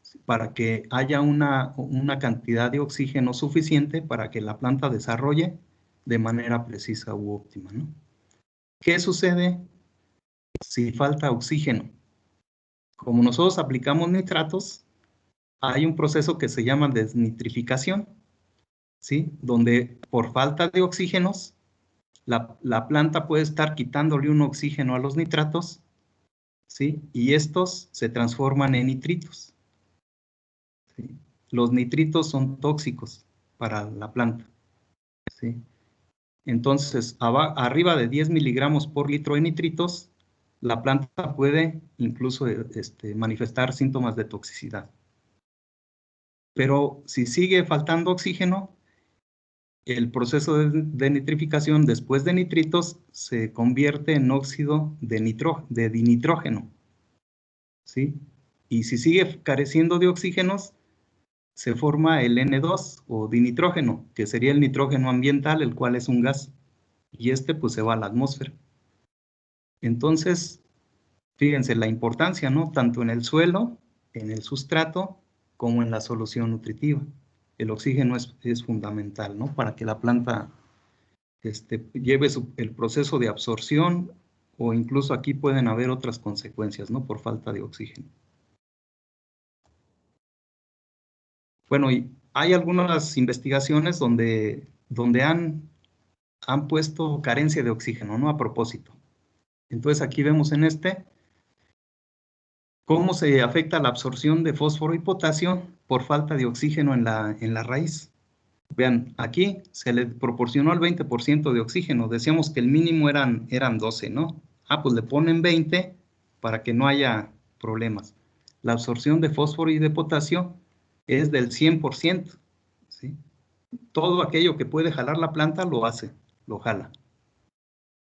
¿sí? Para que haya una cantidad de oxígeno suficiente para que la planta desarrolle de manera precisa u óptima, ¿no? ¿Qué sucede si falta oxígeno? Como nosotros aplicamos nitratos, hay un proceso que se llama desnitrificación, ¿sí? Donde por falta de oxígenos, la planta puede estar quitándole un oxígeno a los nitratos, ¿sí? Y estos se transforman en nitritos, ¿sí? Los nitritos son tóxicos para la planta, ¿sí? Entonces, arriba de 10 miligramos por litro de nitritos, la planta puede incluso manifestar síntomas de toxicidad. Pero si sigue faltando oxígeno, el proceso de nitrificación después de nitritos se convierte en óxido de dinitrógeno, ¿sí? Y si sigue careciendo de oxígenos, se forma el N2 o dinitrógeno, que sería el nitrógeno ambiental, el cual es un gas, y pues se va a la atmósfera. Entonces, fíjense la importancia, ¿no? Tanto en el suelo, en el sustrato, como en la solución nutritiva. El oxígeno es fundamental, ¿no? Para que la planta lleve el proceso de absorción, o incluso aquí pueden haber otras consecuencias, ¿no? Por falta de oxígeno. Bueno, y hay algunas investigaciones donde han puesto carencia de oxígeno, ¿no? A propósito. Entonces aquí vemos en cómo se afecta la absorción de fósforo y potasio por falta de oxígeno en la raíz. Vean, aquí se le proporcionó el 20% de oxígeno. Decíamos que el mínimo eran 12, ¿no? Pues le ponen 20 para que no haya problemas. La absorción de fósforo y de potasio es del 100%, ¿sí? Todo aquello que puede jalar la planta lo hace, lo jala.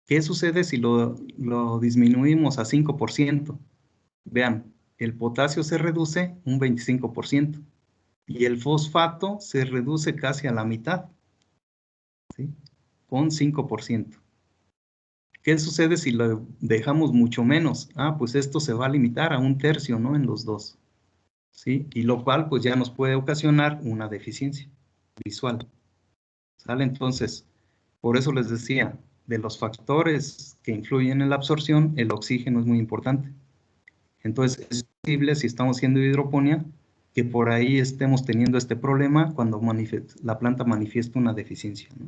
¿Qué sucede si lo disminuimos a 5%? Vean, el potasio se reduce un 25% y el fosfato se reduce casi a la mitad, ¿sí? Con 5%. ¿Qué sucede si lo dejamos mucho menos? Pues esto se va a limitar a 1/3, ¿no? En los dos, ¿sí? Y lo cual pues ya nos puede ocasionar una deficiencia. visual. ¿Sale? Entonces, por eso les decía, de los factores que influyen en la absorción, el oxígeno es muy importante. Entonces, es posible, si estamos haciendo hidroponía, que por ahí estemos teniendo este problema cuando la planta manifiesta una deficiencia, ¿no?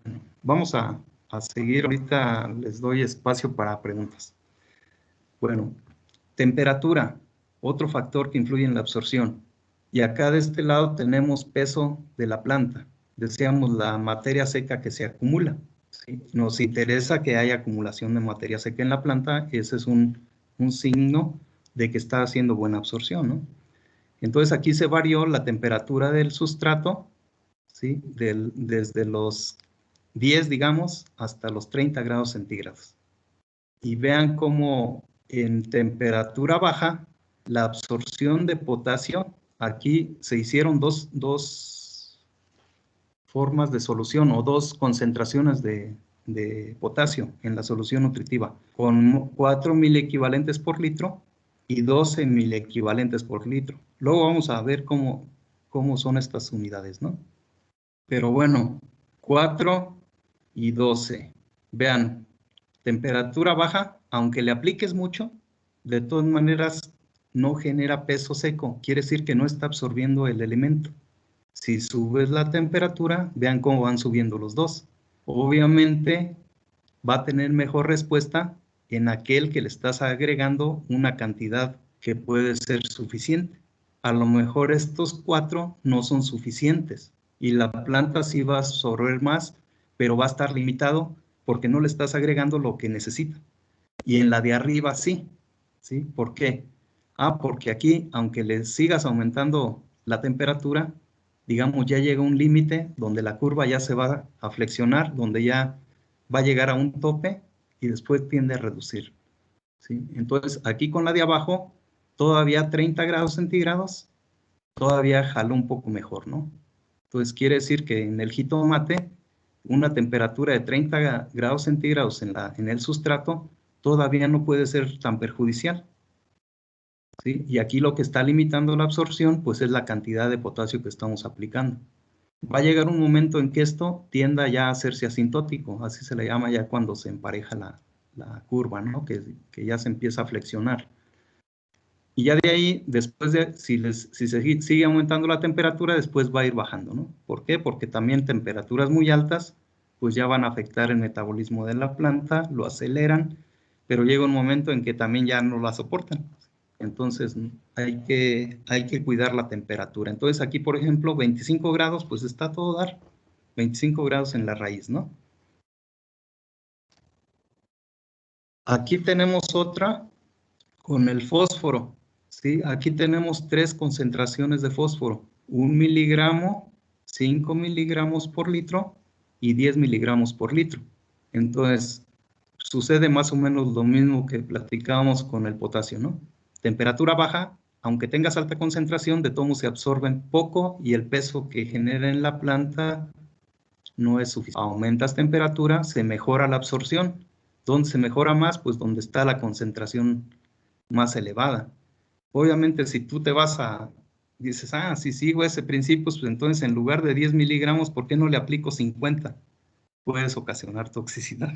Bueno, vamos a seguir. Ahorita les doy espacio para preguntas. Bueno, temperatura, otro factor que influye en la absorción. Y acá de este lado tenemos peso de la planta. Decíamos la materia seca que se acumula, ¿sí? Nos interesa que haya acumulación de materia seca en la planta. Ese es un signo de que está haciendo buena absorción, ¿no? Entonces aquí se varió la temperatura del sustrato, ¿sí? Desde los 10, digamos, hasta los 30 grados centígrados. Y vean cómo en temperatura baja, la absorción de potasio, aquí se hicieron dos formas de solución o dos concentraciones de potasio en la solución nutritiva, con 4 miliequivalentes por litro y 12 miliequivalentes por litro. Luego vamos a ver cómo son estas unidades, ¿no? Pero bueno, 4 y 12. Vean, temperatura baja, aunque le apliques mucho, de todas maneras no genera peso seco. Quiere decir que no está absorbiendo el elemento. Si subes la temperatura, vean cómo van subiendo los dos. Obviamente va a tener mejor respuesta en aquel que le estás agregando una cantidad que puede ser suficiente. A lo mejor estos 4 no son suficientes y la planta sí va a absorber más, pero va a estar limitado porque no le estás agregando lo que necesita. Y en la de arriba sí. ¿Sí? ¿Por qué? Porque aquí, aunque le sigas aumentando la temperatura, digamos, ya llega un límite donde la curva ya se va a flexionar, donde ya va a llegar a un tope y después tiende a reducir, ¿sí? Entonces, aquí con la de abajo, todavía 30 grados centígrados, todavía jaló un poco mejor, ¿no? Entonces, quiere decir que en el jitomate, una temperatura de 30 grados centígrados en el sustrato todavía no puede ser tan perjudicial, ¿sí? Y aquí lo que está limitando la absorción, pues es la cantidad de potasio que estamos aplicando. Va a llegar un momento en que esto tienda ya a hacerse asintótico, así se le llama ya cuando se empareja la curva, ¿no? Que ya se empieza a flexionar. Y ya de ahí, después de, si se sigue aumentando la temperatura, después va a ir bajando, ¿no? ¿Por qué? Porque también temperaturas muy altas, pues ya van a afectar el metabolismo de la planta, lo aceleran, pero llega un momento en que también ya no la soportan. Entonces, hay que cuidar la temperatura. Entonces, aquí, por ejemplo, 25 grados, pues está a todo dar. 25 grados en la raíz, ¿no? Aquí tenemos otra con el fósforo, ¿sí? Aquí tenemos 3 concentraciones de fósforo. 1 miligramo, 5 miligramos por litro y 10 miligramos por litro. Entonces, sucede más o menos lo mismo que platicábamos con el potasio, ¿no? Temperatura baja, aunque tengas alta concentración, de todo modo se absorben poco y el peso que genera en la planta no es suficiente. Aumentas temperatura, se mejora la absorción. ¿Dónde se mejora más? Pues donde está la concentración más elevada. Obviamente, si tú te vas dices, si sigo ese principio, pues entonces en lugar de 10 miligramos, ¿por qué no le aplico 50? Puedes ocasionar toxicidad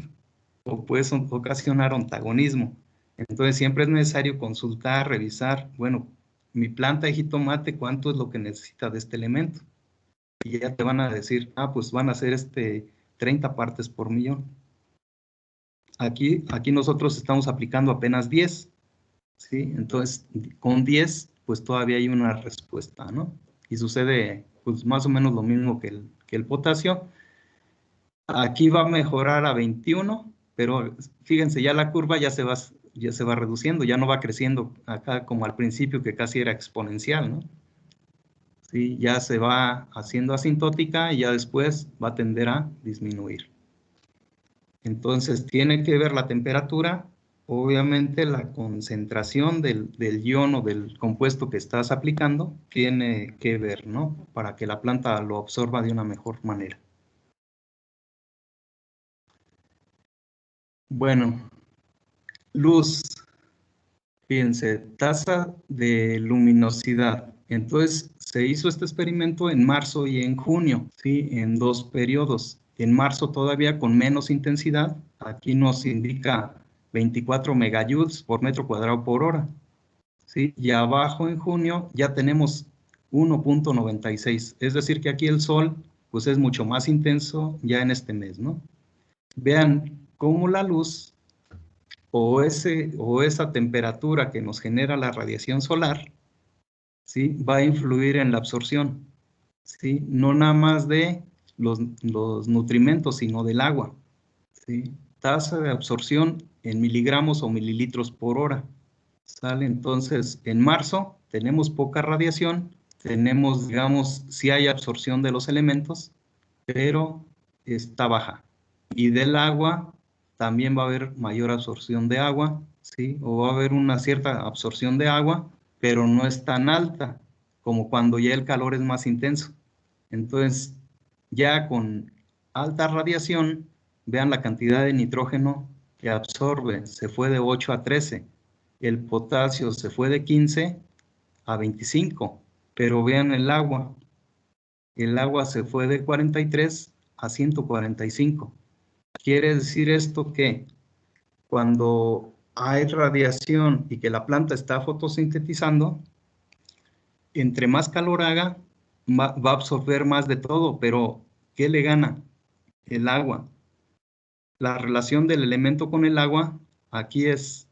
o puedes ocasionar antagonismo. Entonces siempre es necesario consultar, revisar, bueno, mi planta de jitomate, ¿cuánto es lo que necesita de este elemento? Y ya te van a decir, pues van a ser 30 partes por millón. Aquí nosotros estamos aplicando apenas 10, ¿sí? Entonces, con 10, pues todavía hay una respuesta, ¿no? Y sucede, pues más o menos lo mismo que el potasio. Aquí va a mejorar a 21, pero fíjense, ya la curva ya se va reduciendo, ya no va creciendo acá como al principio que casi era exponencial, ¿no? Sí, ya se va haciendo asintótica y ya después va a tender a disminuir. Entonces, tiene que ver la temperatura, obviamente la concentración del ion o del compuesto que estás aplicando, tiene que ver, ¿no? Para que la planta lo absorba de una mejor manera. Bueno, luz. Fíjense, tasa de luminosidad. Entonces, se hizo este experimento en marzo y en junio, ¿sí? En 2 periodos. En marzo todavía con menos intensidad, aquí nos indica 24 megajoules por metro cuadrado por hora, ¿sí? Y abajo en junio ya tenemos 1.96, es decir que aquí el sol pues es mucho más intenso ya en este mes, ¿no? Vean cómo la luz o esa temperatura que nos genera la radiación solar, ¿sí? Va a influir en la absorción, ¿sí? No nada más de los nutrimentos, sino del agua, ¿sí? Tasa de absorción en miligramos o mililitros por hora, ¿sale? Entonces, en marzo tenemos poca radiación, tenemos, digamos, sí hay absorción de los elementos, pero está baja. Y del agua también va a haber mayor absorción de agua, ¿sí? O va a haber una cierta absorción de agua, pero no es tan alta como cuando ya el calor es más intenso. Entonces, ya con alta radiación, vean la cantidad de nitrógeno que absorbe, se fue de 8 a 13. El potasio se fue de 15 a 25, pero vean el agua se fue de 43 a 145. Quiere decir esto que cuando hay radiación y que la planta está fotosintetizando, entre más calor haga, va a absorber más de todo, pero ¿qué le gana? El agua. La relación del elemento con el agua aquí es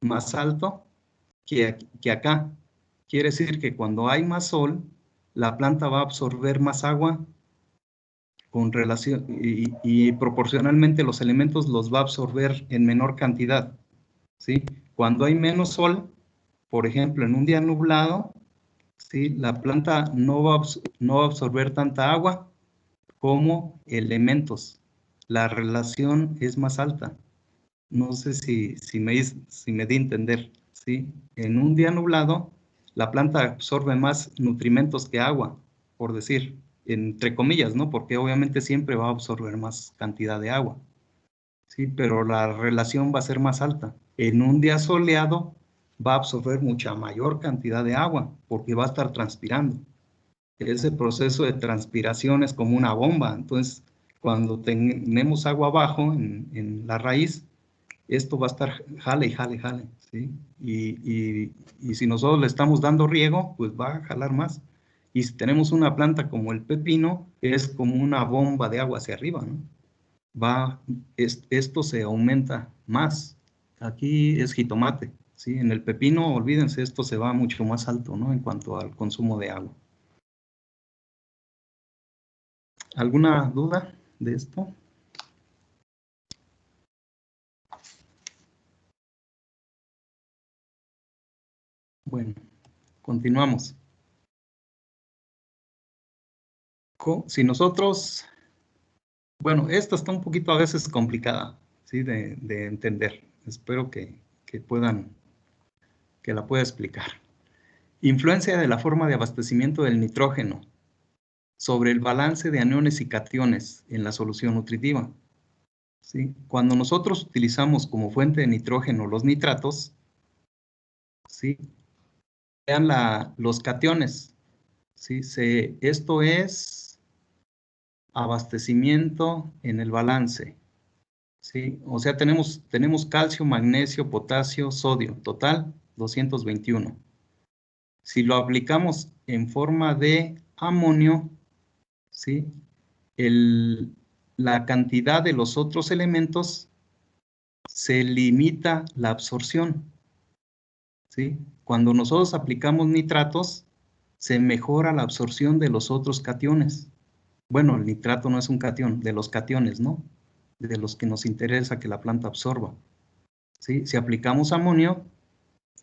más alto que acá. Quiere decir que cuando hay más sol, la planta va a absorber más agua con relación y proporcionalmente los elementos los va a absorber en menor cantidad, ¿sí? Cuando hay menos sol, por ejemplo, en un día nublado, ¿sí? La planta no va a absorber tanta agua como elementos. La relación es más alta. No sé si me di a entender, ¿sí? En un día nublado, la planta absorbe más nutrimentos que agua, por decir, entre comillas, ¿no? Porque obviamente siempre va a absorber más cantidad de agua, ¿sí? Pero la relación va a ser más alta. En un día soleado, va a absorber mucha mayor cantidad de agua, porque va a estar transpirando. Ese proceso de transpiración es como una bomba. Entonces, cuando tenemos agua abajo en la raíz, esto va a estar jale y jale, jale, ¿sí? Y si nosotros le estamos dando riego, pues va a jalar más. Y si tenemos una planta como el pepino, es como una bomba de agua hacia arriba, ¿no? Esto se aumenta más. Aquí es jitomate, ¿sí? En el pepino, olvídense, esto se va mucho más alto, ¿no? En cuanto al consumo de agua. ¿Alguna duda de esto? Bueno, continuamos. Si nosotros, bueno, esta está un poquito a veces complicada, ¿sí? De entender. Espero que la pueda explicar. Influencia de la forma de abastecimiento del nitrógeno sobre el balance de aniones y cationes en la solución nutritiva, ¿sí? Cuando nosotros utilizamos como fuente de nitrógeno los nitratos, ¿sí? Vean los cationes, ¿sí? Esto es abastecimiento en el balance, ¿sí? O sea, tenemos calcio, magnesio, potasio, sodio, total 221. Si lo aplicamos en forma de amonio, ¿sí? La cantidad de los otros elementos se limita la absorción, ¿sí? Cuando nosotros aplicamos nitratos, se mejora la absorción de los otros cationes. Bueno, el nitrato no es un catión, de los cationes, ¿no? De los que nos interesa que la planta absorba, ¿sí? Si aplicamos amonio,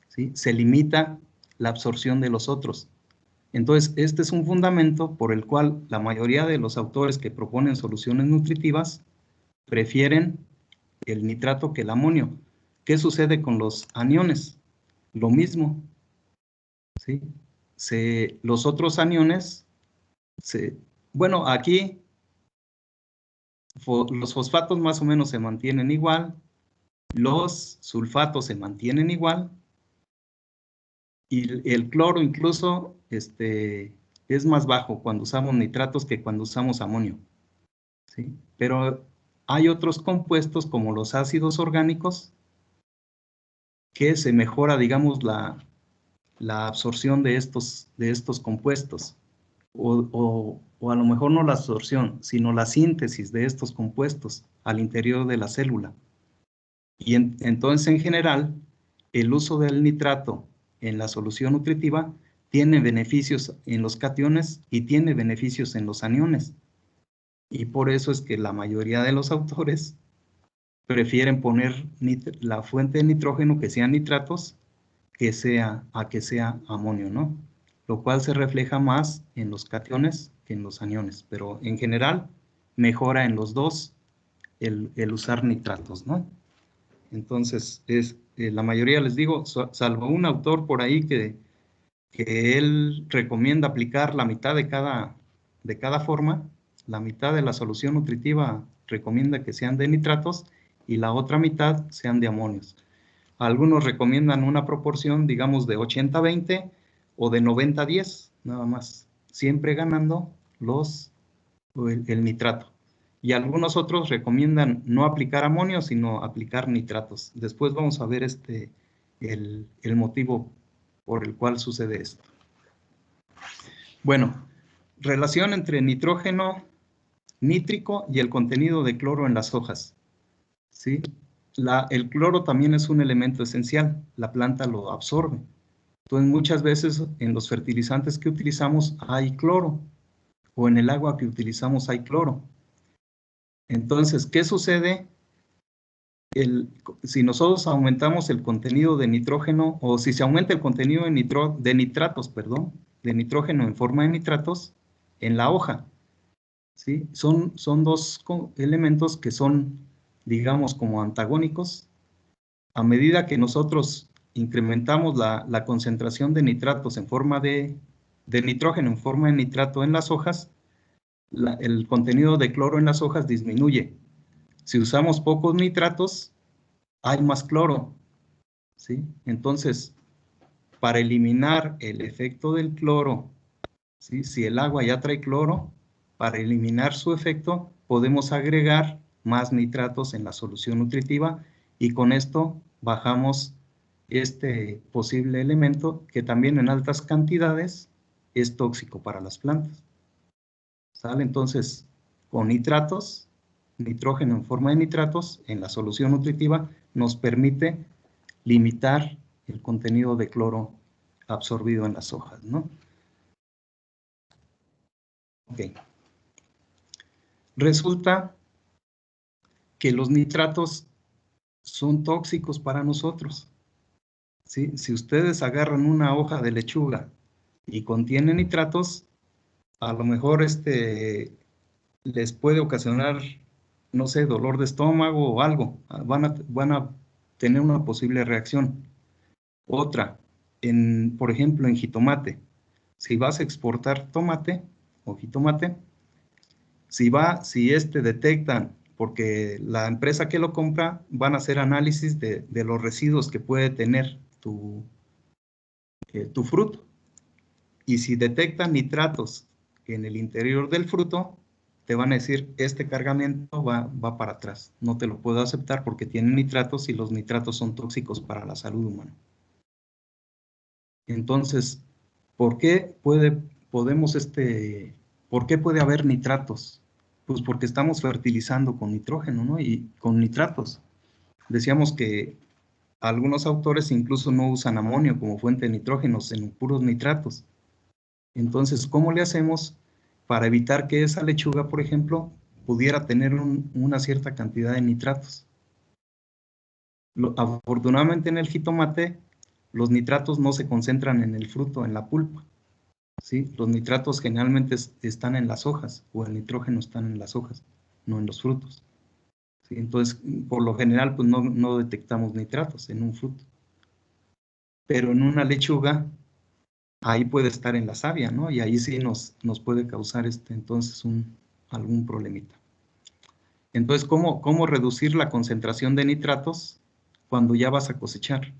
¿sí? Se limita la absorción de los otros. Entonces, este es un fundamento por el cual la mayoría de los autores que proponen soluciones nutritivas prefieren el nitrato que el amonio. ¿Qué sucede con los aniones? Lo mismo, ¿sí? Los otros aniones, bueno, aquí los fosfatos más o menos se mantienen igual, los sulfatos se mantienen igual, Y el cloro incluso es más bajo cuando usamos nitratos que cuando usamos amonio, ¿sí? Pero hay otros compuestos como los ácidos orgánicos que se mejora, digamos, la absorción de estos compuestos. O a lo mejor no la absorción, sino la síntesis de estos compuestos al interior de la célula. Y entonces, en general, el uso del nitrato en la solución nutritiva tiene beneficios en los cationes y tiene beneficios en los aniones. Y por eso es que la mayoría de los autores prefieren poner la fuente de nitrógeno que sean nitratos que sea amonio, ¿no? Lo cual se refleja más en los cationes que en los aniones, pero en general mejora en los dos el usar nitratos, ¿no? Entonces, la mayoría, les digo, salvo un autor por ahí que él recomienda aplicar la mitad de cada forma, la mitad de la solución nutritiva recomienda que sean de nitratos y la otra mitad sean de amonios. Algunos recomiendan una proporción, digamos, de 80-20 o de 90-10, nada más, siempre ganando el nitrato. Y algunos otros recomiendan no aplicar amonio, sino aplicar nitratos. Después vamos a ver el motivo por el cual sucede esto. Bueno, relación entre nitrógeno nítrico y el contenido de cloro en las hojas, ¿sí? El cloro también es un elemento esencial, la planta lo absorbe. Entonces, muchas veces en los fertilizantes que utilizamos hay cloro, o en el agua que utilizamos hay cloro. Entonces, ¿qué sucede? Si nosotros aumentamos el contenido de nitrógeno, o si se aumenta el contenido de nitrógeno en forma de nitratos en la hoja, ¿sí? Son dos elementos que son, digamos, como antagónicos. A medida que nosotros incrementamos la concentración de nitratos en forma de nitrógeno en forma de nitrato en las hojas, el contenido de cloro en las hojas disminuye. Si usamos pocos nitratos, hay más cloro, ¿sí? Entonces, para eliminar el efecto del cloro, ¿sí? Si el agua ya trae cloro, para eliminar su efecto, podemos agregar más nitratos en la solución nutritiva y con esto bajamos este posible elemento que también en altas cantidades es tóxico para las plantas. ¿Sale? Entonces, con nitratos, nitrógeno en forma de nitratos en la solución nutritiva nos permite limitar el contenido de cloro absorbido en las hojas, ¿no? Ok. Resulta que los nitratos son tóxicos para nosotros, ¿sí? Si ustedes agarran una hoja de lechuga y contiene nitratos, a lo mejor les puede ocasionar, no sé, dolor de estómago o algo. Van a tener una posible reacción. Otra, por ejemplo, en jitomate. Si vas a exportar tomate o jitomate, si detectan, porque la empresa que lo compra van a hacer análisis de los residuos que puede tener tu fruto. Y si detectan nitratos en el interior del fruto, te van a decir, este cargamento va para atrás. No te lo puedo aceptar porque tiene nitratos y los nitratos son tóxicos para la salud humana. Entonces, ¿por qué puede haber nitratos? Pues porque estamos fertilizando con nitrógeno, ¿no? Y con nitratos. Decíamos que algunos autores incluso no usan amonio como fuente de nitrógeno, sino puros nitratos. Entonces, ¿cómo le hacemos para evitar que esa lechuga, por ejemplo, pudiera tener una cierta cantidad de nitratos? Afortunadamente en el jitomate, los nitratos no se concentran en el fruto, en la pulpa, ¿sí? Los nitratos generalmente están en las hojas, o el nitrógeno están en las hojas, no en los frutos, ¿sí? Entonces, por lo general, pues no detectamos nitratos en un fruto. Pero en una lechuga, ahí puede estar en la savia, ¿no? Y ahí sí nos puede causar entonces algún problemita. Entonces, ¿cómo reducir la concentración de nitratos cuando ya vas a cosechar?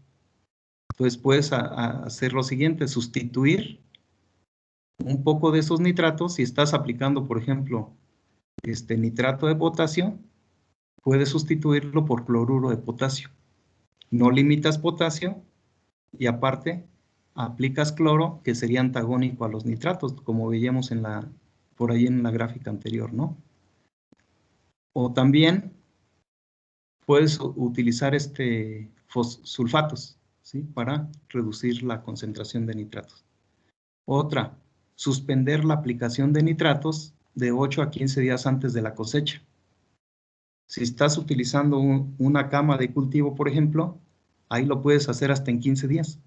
Entonces puedes hacer lo siguiente, sustituir un poco de esos nitratos. Si estás aplicando, por ejemplo, nitrato de potasio, puedes sustituirlo por cloruro de potasio. No limitas potasio y aparte aplicas cloro, que sería antagónico a los nitratos, como veíamos por ahí en la gráfica anterior, ¿no? O también puedes utilizar sulfatos, ¿sí? Para reducir la concentración de nitratos. Otra, suspender la aplicación de nitratos de 8 a 15 días antes de la cosecha. Si estás utilizando una cama de cultivo, por ejemplo, ahí lo puedes hacer hasta en 15 días.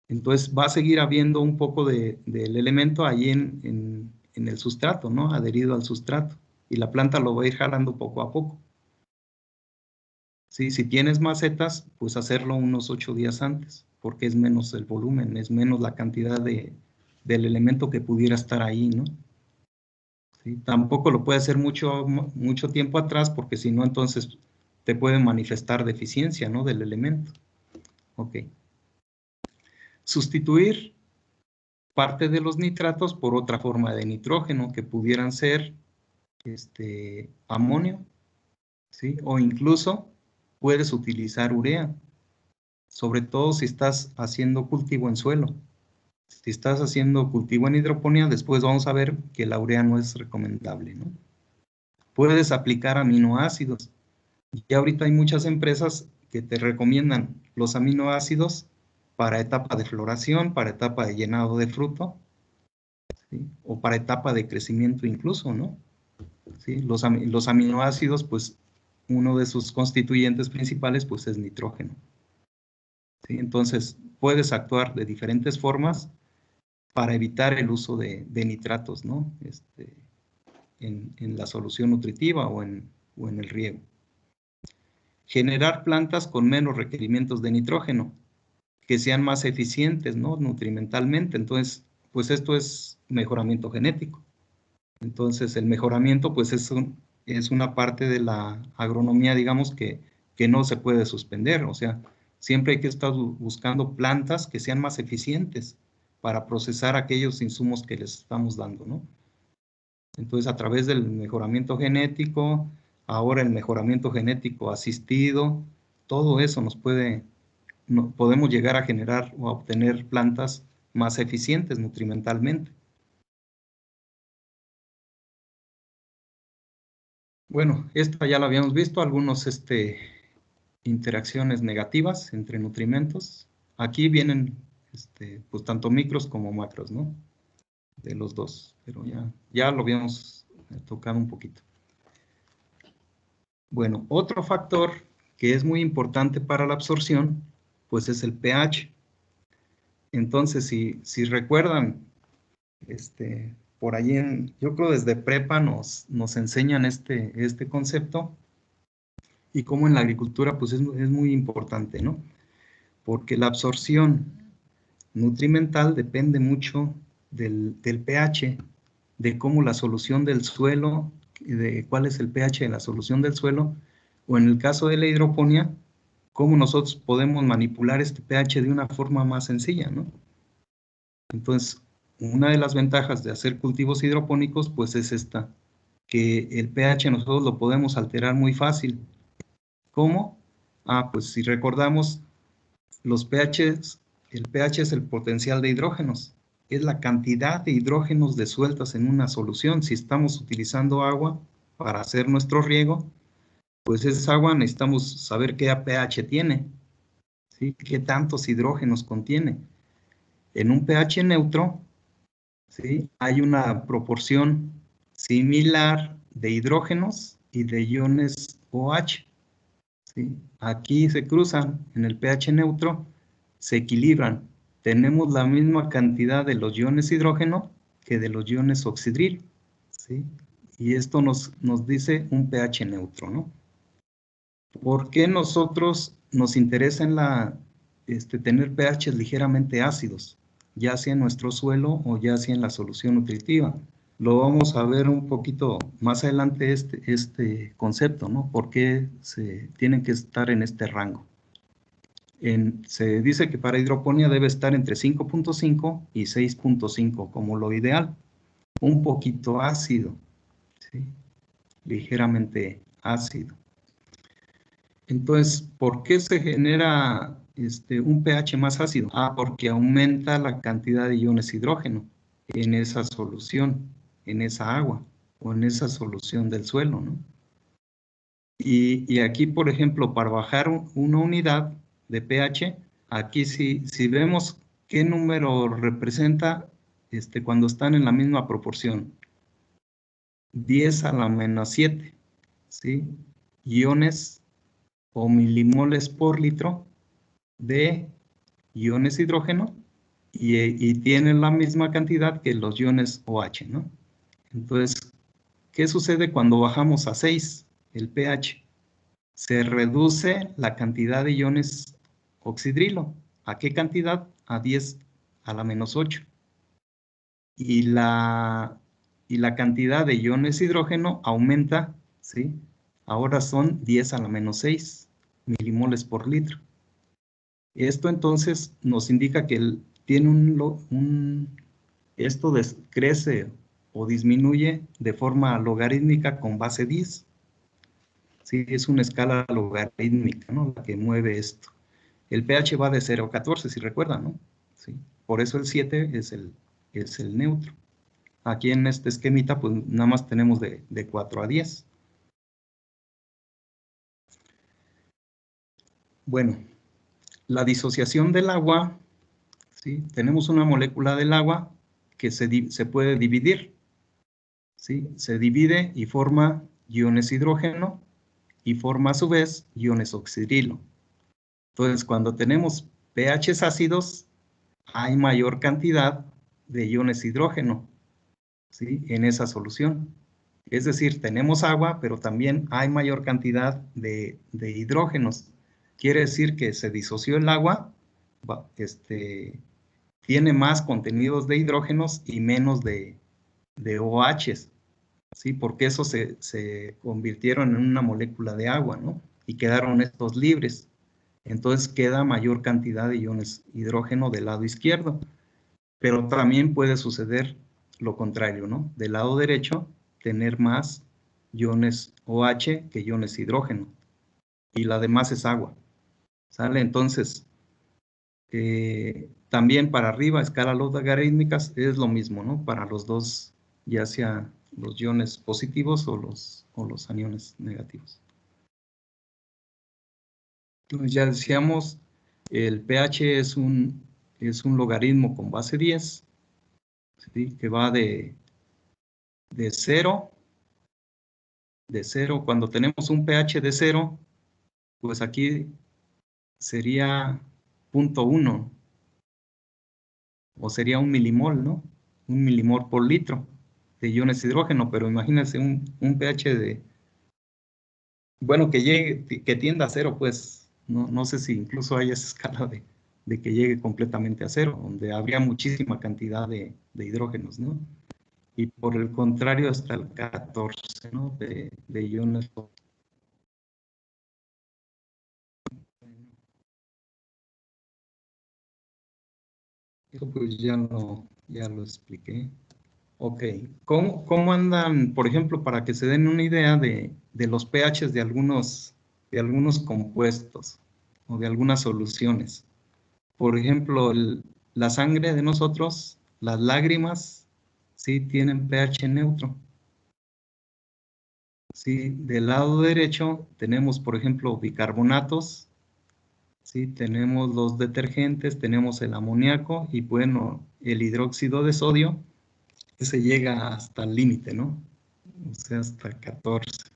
Entonces va a seguir habiendo un poco del elemento ahí en el sustrato, ¿no? Adherido al sustrato. Y la planta lo va a ir jalando poco a poco. ¿Sí? Si tienes macetas, pues hacerlo unos 8 días antes, porque es menos el volumen, es menos la cantidad del elemento que pudiera estar ahí, ¿no? ¿Sí? Tampoco lo puede hacer mucho tiempo atrás, porque si no, entonces te puede manifestar deficiencia, ¿no? Del elemento. Ok. Sustituir parte de los nitratos por otra forma de nitrógeno, que pudieran ser amonio, ¿sí? O incluso puedes utilizar urea, sobre todo si estás haciendo cultivo en suelo. Si estás haciendo cultivo en hidroponía, después vamos a ver que la urea no es recomendable, ¿no? Puedes aplicar aminoácidos. Y ahorita hay muchas empresas que te recomiendan los aminoácidos para etapa de floración, para etapa de llenado de fruto, ¿sí? O para etapa de crecimiento incluso, ¿no? ¿Sí? Los aminoácidos, pues, uno de sus constituyentes principales, pues, es nitrógeno. ¿Sí? Entonces, puedes actuar de diferentes formas para evitar el uso de nitratos, ¿no? En la solución nutritiva o en el riego. Generar plantas con menos requerimientos de nitrógeno, que sean más eficientes, ¿no? Nutrimentalmente. Entonces, pues esto es mejoramiento genético. Entonces, el mejoramiento, pues es una parte de la agronomía, digamos, que no se puede suspender. O sea, siempre hay que estar buscando plantas que sean más eficientes para procesar aquellos insumos que les estamos dando, ¿no? Entonces, a través del mejoramiento genético, ahora el mejoramiento genético asistido, todo eso podemos llegar a generar o a obtener plantas más eficientes nutrimentalmente. Bueno, esta ya la habíamos visto, algunos interacciones negativas entre nutrimentos. Aquí vienen pues tanto micros como macros, ¿no? De los dos, pero ya lo habíamos tocado un poquito. Bueno, otro factor que es muy importante para la absorción, pues es el pH. Entonces, si recuerdan, por ahí, yo creo desde prepa nos enseñan este concepto, y como en la agricultura, pues es muy importante, ¿no? Porque la absorción nutrimental depende mucho del pH, de cómo la solución del suelo, de cuál es el pH de la solución del suelo, o en el caso de la hidroponía, cómo nosotros podemos manipular este pH de una forma más sencilla, ¿no? Entonces, una de las ventajas de hacer cultivos hidropónicos, pues es esta, que el pH nosotros lo podemos alterar muy fácil. ¿Cómo? Pues si recordamos, los pHs, el pH es el potencial de hidrógenos, es la cantidad de hidrógenos disueltos en una solución. Si estamos utilizando agua para hacer nuestro riego, pues esa agua necesitamos saber qué pH tiene, ¿sí? Qué tantos hidrógenos contiene. En un pH neutro, ¿sí? Hay una proporción similar de hidrógenos y de iones OH. ¿Sí? Aquí se cruzan en el pH neutro, se equilibran. Tenemos la misma cantidad de los iones hidrógeno que de los iones oxidril, ¿sí? Y esto nos dice un pH neutro, ¿no? ¿Por qué nosotros nos interesa tener pHs ligeramente ácidos, ya sea en nuestro suelo o ya sea en la solución nutritiva? Lo vamos a ver un poquito más adelante este concepto, ¿no? ¿Por qué se tienen que estar en este rango? Se dice que para hidroponía debe estar entre 5.5 y 6.5 como lo ideal. Un poquito ácido, ¿sí? Ligeramente ácido. Entonces, ¿por qué se genera un pH más ácido? Porque aumenta la cantidad de iones hidrógeno en esa solución, en esa agua o en esa solución del suelo, ¿no? Y aquí, por ejemplo, para bajar una unidad de pH, aquí si vemos qué número representa cuando están en la misma proporción. 10 a la menos 7, ¿sí? Iones o milimoles por litro de iones hidrógeno y tienen la misma cantidad que los iones OH, ¿no? Entonces, ¿qué sucede cuando bajamos a 6 el pH? Se reduce la cantidad de iones oxidrilo. ¿A qué cantidad? A 10 a la menos 8. Y la cantidad de iones hidrógeno aumenta, ¿sí? Ahora son 10 a la menos 6 milimoles por litro. Esto entonces nos indica que tiene esto crece o disminuye de forma logarítmica con base 10. Sí, es una escala logarítmica, ¿no? La que mueve esto. El pH va de 0 a 14, si recuerdan, ¿no? Sí. Por eso el 7 es el neutro. Aquí en este esquemita, pues nada más tenemos de 4 a 10. Bueno, la disociación del agua, ¿sí? Tenemos una molécula del agua que se puede dividir, ¿sí? Se divide y forma iones hidrógeno y forma a su vez iones oxidrilo. Entonces, cuando tenemos pHs ácidos, hay mayor cantidad de iones hidrógeno, ¿sí? En esa solución. Es decir, tenemos agua, pero también hay mayor cantidad de hidrógenos. Quiere decir que se disoció el agua, tiene más contenidos de hidrógenos y menos de OHs, ¿sí? Porque esos se convirtieron en una molécula de agua, ¿no? Y quedaron estos libres. Entonces queda mayor cantidad de iones hidrógeno del lado izquierdo. Pero también puede suceder lo contrario, ¿no? Del lado derecho, tener más iones OH que iones hidrógeno. Y la demás es agua. ¿Sale? Entonces, también para arriba, escala logarítmicas, es lo mismo, ¿no? Para los dos, ya sea los iones positivos o los aniones negativos. Entonces ya decíamos, el pH es un logaritmo con base 10, ¿sí? Que va de 0, cuando tenemos un pH de 0, pues aquí sería 0.1, o sería un milimol, ¿no? Un milimol por litro de iones de hidrógeno, pero imagínense un pH bueno, que tienda a 0, pues, no sé si incluso hay esa escala de que llegue completamente a 0, donde habría muchísima cantidad de hidrógenos, ¿no? Y por el contrario, hasta el 14, ¿no? De iones. Eso pues ya lo expliqué. Ok, ¿Cómo andan, por ejemplo, para que se den una idea de los pHs de algunos compuestos o de algunas soluciones? Por ejemplo, la sangre de nosotros, las lágrimas, sí tienen pH neutro. Sí, del lado derecho tenemos, por ejemplo, bicarbonatos, sí, tenemos los detergentes, tenemos el amoníaco y, bueno, el hidróxido de sodio, que se llega hasta el límite, ¿no? O sea, hasta 14.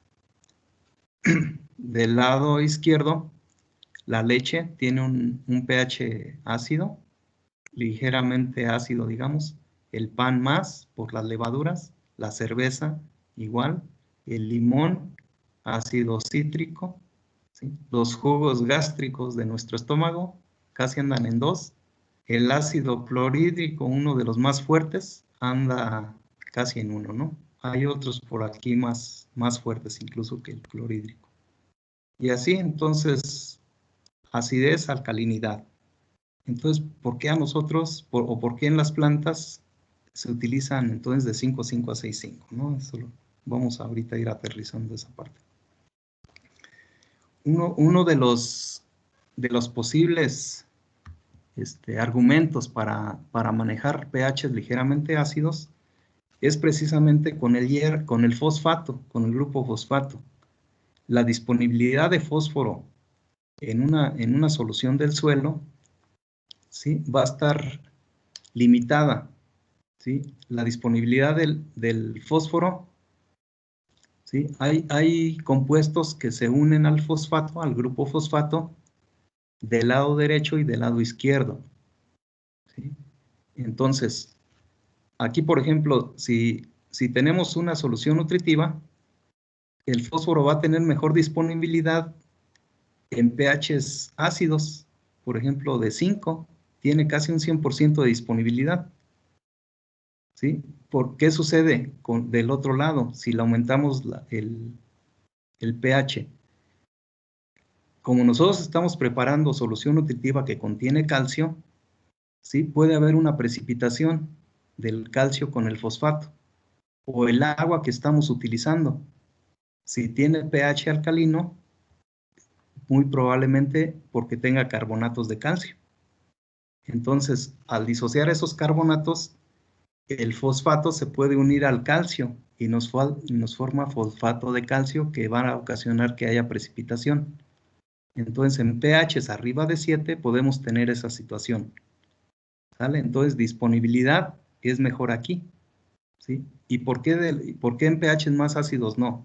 Del lado izquierdo, la leche tiene un pH ácido, ligeramente ácido, digamos. El pan más, por las levaduras. La cerveza, igual. El limón, ácido cítrico. ¿Sí? Los jugos gástricos de nuestro estómago, casi andan en 2. El ácido clorhídrico, uno de los más fuertes, anda casi en 1, ¿no? Hay otros por aquí más fuertes incluso que el clorhídrico. Y así, entonces, acidez, alcalinidad. Entonces, ¿por qué a nosotros, o por qué en las plantas se utilizan entonces de 5,5 a 6,5? ¿No? Eso vamos ahorita a ir aterrizando esa parte. Uno de los posibles argumentos para manejar pHs ligeramente ácidos es precisamente con el fosfato, con el grupo fosfato. La disponibilidad de fósforo en una solución del suelo, ¿sí?, va a estar limitada, ¿sí? La disponibilidad del fósforo, ¿sí? Hay compuestos que se unen al fosfato, al grupo fosfato, del lado derecho y del lado izquierdo, ¿sí? Entonces, aquí, por ejemplo, si tenemos una solución nutritiva, el fósforo va a tener mejor disponibilidad en pHs ácidos, por ejemplo, de 5, tiene casi un 100% de disponibilidad, ¿sí? ¿Por qué sucede del otro lado si le aumentamos el pH? Como nosotros estamos preparando solución nutritiva que contiene calcio, ¿sí?, puede haber una precipitación del calcio con el fosfato, o el agua que estamos utilizando. Si tiene pH alcalino, muy probablemente porque tenga carbonatos de calcio. Entonces, al disociar esos carbonatos, el fosfato se puede unir al calcio y nos forma fosfato de calcio, que va a ocasionar que haya precipitación. Entonces, en pHs arriba de 7 podemos tener esa situación, ¿sale? Entonces, disponibilidad es mejor aquí, ¿sí? ¿Y por qué en pHs más ácidos no?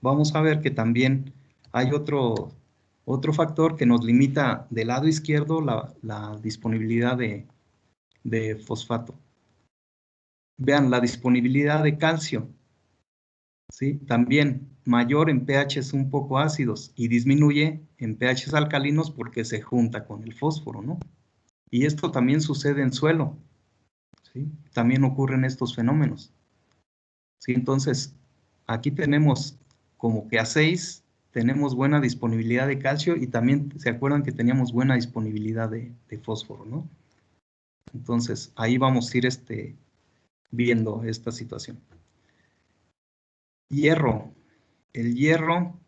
Vamos a ver que también hay otro factor que nos limita del lado izquierdo la disponibilidad de fosfato. Vean, la disponibilidad de calcio, ¿sí?, también mayor en pHs un poco ácidos y disminuye en pHs alcalinos porque se junta con el fósforo, ¿no? Y esto también sucede en suelo, ¿sí? También ocurren estos fenómenos, ¿sí? Entonces, aquí tenemos como que a 6 tenemos buena disponibilidad de calcio, y también se acuerdan que teníamos buena disponibilidad de fósforo, ¿no? Entonces, ahí vamos a ir viendo esta situación. Hierro. El hierro,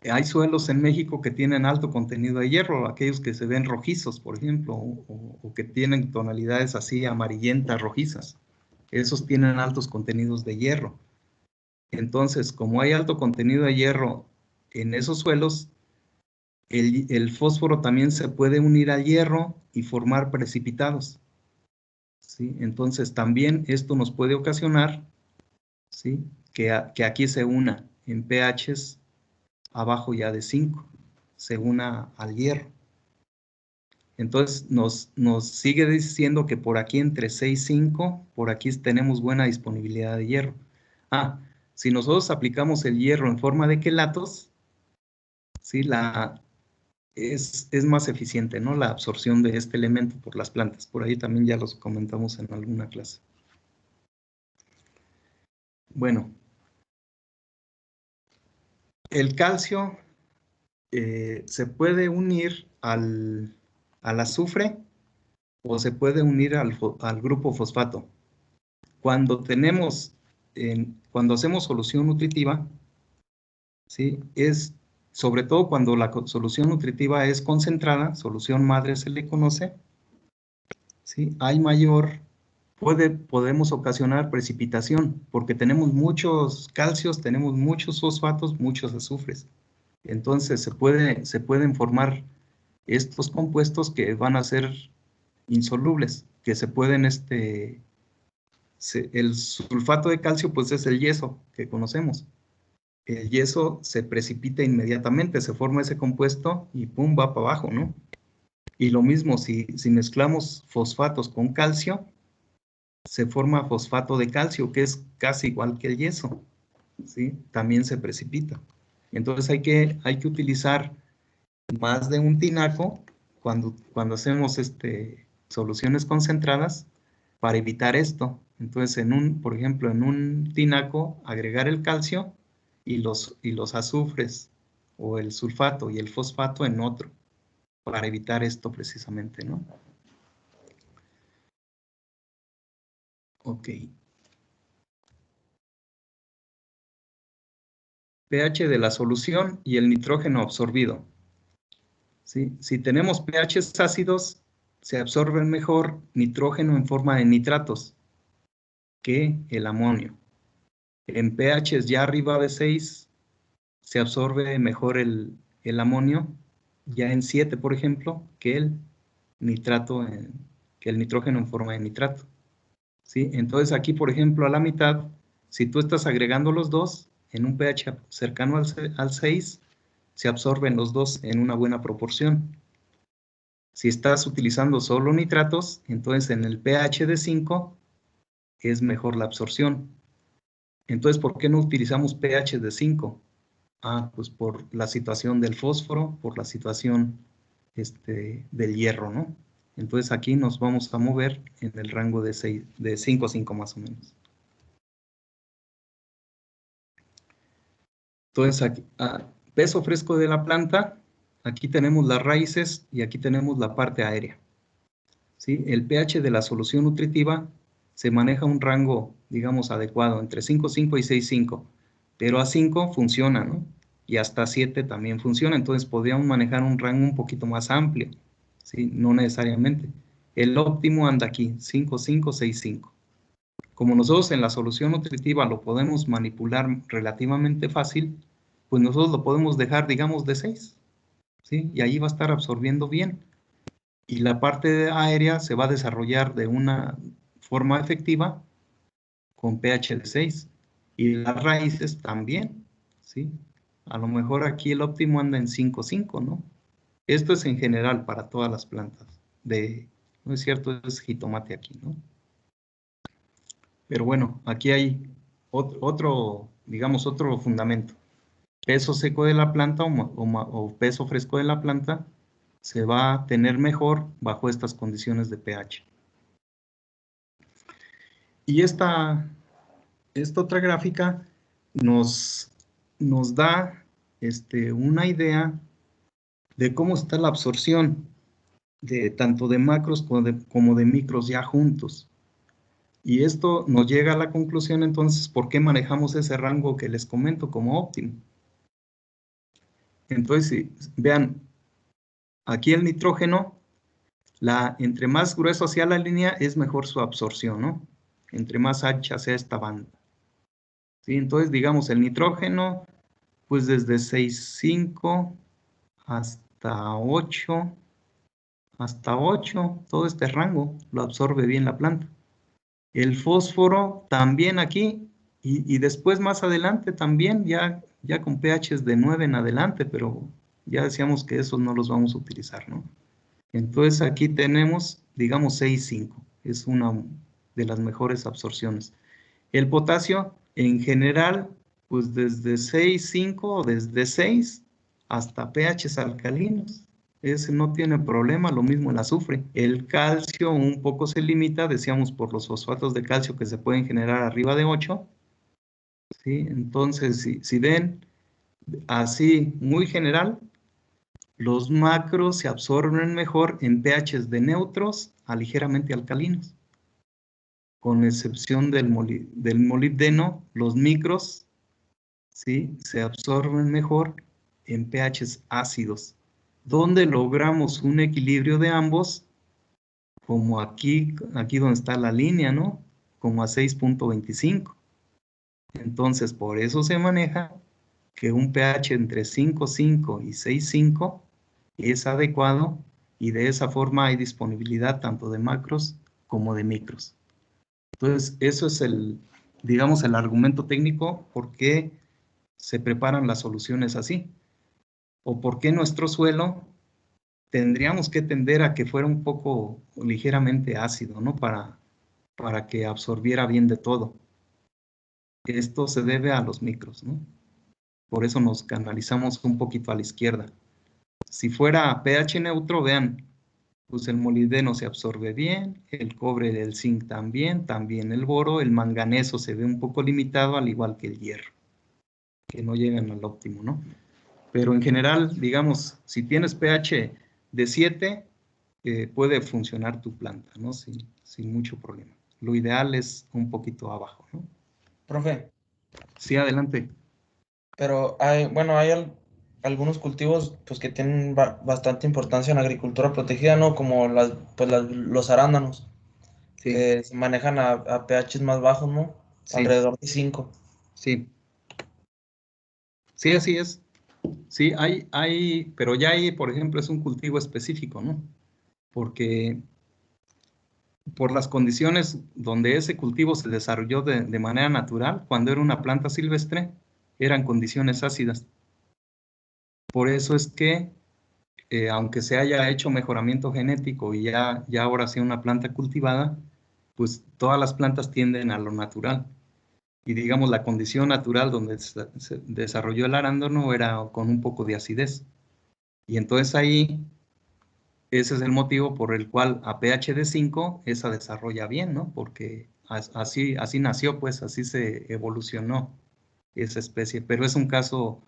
hay suelos en México que tienen alto contenido de hierro, aquellos que se ven rojizos, por ejemplo, o que tienen tonalidades así amarillentas, rojizas. Esos tienen altos contenidos de hierro. Entonces, como hay alto contenido de hierro en esos suelos, el fósforo también se puede unir al hierro y formar precipitados, ¿sí? Entonces, también esto nos puede ocasionar, ¿sí?, que aquí se una en pHs abajo ya de 5, se una al hierro. Entonces, nos sigue diciendo que por aquí entre 6 y 5, por aquí tenemos buena disponibilidad de hierro. Si nosotros aplicamos el hierro en forma de quelatos, ¿sí?, es más eficiente, ¿no?, la absorción de este elemento por las plantas. Por ahí también ya los comentamos en alguna clase. Bueno, el calcio se puede unir al azufre o se puede unir al grupo fosfato. Cuando hacemos solución nutritiva, ¿sí?, es sobre todo cuando la solución nutritiva es concentrada, solución madre se le conoce, ¿sí?, podemos ocasionar precipitación, porque tenemos muchos calcios, tenemos muchos fosfatos, muchos azufres. Entonces se pueden formar estos compuestos que van a ser insolubles, que se pueden, el sulfato de calcio pues es el yeso que conocemos. El yeso se precipita inmediatamente, se forma ese compuesto y pum, va para abajo, ¿no? Y lo mismo, si mezclamos fosfatos con calcio, se forma fosfato de calcio, que es casi igual que el yeso, ¿sí? También se precipita. Entonces hay que utilizar más de un tinaco cuando hacemos soluciones concentradas para evitar esto. Entonces, por ejemplo, en un tinaco agregar el calcio y los azufres o el sulfato y el fosfato en otro, para evitar esto precisamente, ¿no? Ok. pH de la solución y el nitrógeno absorbido. ¿Sí? Si tenemos pHs ácidos, se absorbe mejor nitrógeno en forma de nitratos que el amonio. En pHs ya arriba de 6, se absorbe mejor el amonio, ya en 7, por ejemplo, que el nitrato, que el nitrógeno en forma de nitrato. ¿Sí? Entonces aquí, por ejemplo, a la mitad, si tú estás agregando los dos, en un pH cercano al 6, se absorben los dos en una buena proporción. Si estás utilizando solo nitratos, entonces en el pH de 5 es mejor la absorción. Entonces, ¿por qué no utilizamos pH de 5? Pues por la situación del fósforo, por la situación del hierro, ¿no? Entonces aquí nos vamos a mover en el rango de 5 a 5 más o menos. Entonces, aquí, peso fresco de la planta, aquí tenemos las raíces y aquí tenemos la parte aérea. ¿Sí? El pH de la solución nutritiva se maneja un rango, digamos, adecuado, entre 5,5 y 6,5, pero a 5 funciona, ¿no? Y hasta 7 también funciona, entonces podríamos manejar un rango un poquito más amplio, ¿sí? No necesariamente. El óptimo anda aquí, 5,5, 6,5. Como nosotros en la solución nutritiva lo podemos manipular relativamente fácil, pues nosotros lo podemos dejar, digamos, de 6, ¿sí? Y ahí va a estar absorbiendo bien. Y la parte aérea se va a desarrollar de una forma efectiva con pH de 6. Y las raíces también, ¿sí? A lo mejor aquí el óptimo anda en 5,5, ¿no? Esto es en general para todas las plantas. No es cierto, es jitomate aquí, ¿no? Pero bueno, aquí hay digamos, otro fundamento. Peso seco de la planta o peso fresco de la planta se va a tener mejor bajo estas condiciones de pH. Y esta otra gráfica nos da una idea de cómo está la absorción tanto de macros como de micros ya juntos. Y esto nos llega a la conclusión entonces, ¿por qué manejamos ese rango que les comento como óptimo? Entonces, vean, aquí el nitrógeno, entre más grueso sea la línea, es mejor su absorción, ¿no? Entre más ancha sea esta banda. ¿Sí? Entonces, digamos, el nitrógeno, pues desde 6,5 hasta 8, todo este rango lo absorbe bien la planta. El fósforo también aquí, y después más adelante también, ya con pHs de 9 en adelante, pero ya decíamos que esos no los vamos a utilizar, ¿no? Entonces aquí tenemos, digamos, 6,5, es una de las mejores absorciones. El potasio, en general, pues desde 6,5 o desde 6 hasta pHs alcalinos. Ese no tiene problema, lo mismo el azufre. El calcio un poco se limita, decíamos, por los fosfatos de calcio que se pueden generar arriba de 8. ¿Sí? Entonces, si ven, así muy general, los macros se absorben mejor en pHs de neutros a ligeramente alcalinos. Con excepción del molibdeno, los micros, ¿sí?, se absorben mejor en pHs ácidos, donde logramos un equilibrio de ambos, como aquí donde está la línea, ¿no? Como a 6,25. Entonces, por eso se maneja que un pH entre 5,5 y 6,5 es adecuado, y de esa forma hay disponibilidad tanto de macros como de micros. Entonces, eso es digamos, el argumento técnico por qué se preparan las soluciones así. O por qué nuestro suelo tendríamos que tender a que fuera un poco ligeramente ácido, ¿no? Para que absorbiera bien de todo. Esto se debe a los micros, ¿no? Por eso nos canalizamos un poquito a la izquierda. Si fuera pH neutro, vean, pues el molibdeno se absorbe bien, el cobre del zinc también el boro, el manganeso se ve un poco limitado, al igual que el hierro, que no llegan al óptimo, ¿no? Pero en general, digamos, si tienes pH de 7, puede funcionar tu planta, ¿no? Sin mucho problema. Lo ideal es un poquito abajo, ¿no? Profe, Sí, adelante. pero bueno, algunos cultivos pues que tienen bastante importancia en la agricultura protegida, ¿no? Como los arándanos, Sí, que se manejan a pHs más bajos, ¿no? sí, Alrededor de 5. sí. Sí, así es. Sí, pero ya ahí, por ejemplo, es un cultivo específico, ¿no? Porque por las condiciones donde ese cultivo se desarrolló de manera natural, cuando era una planta silvestre, eran condiciones ácidas. Por eso es que, aunque se haya hecho mejoramiento genético y ya ahora sea una planta cultivada, pues todas las plantas tienden a lo natural. Y digamos, la condición natural donde se desarrolló el arándano era con un poco de acidez. Y entonces ahí, ese es el motivo por el cual a pH de 5 esa desarrolla bien, ¿no? Porque así nació, pues así se evolucionó esa especie. Pero es un caso,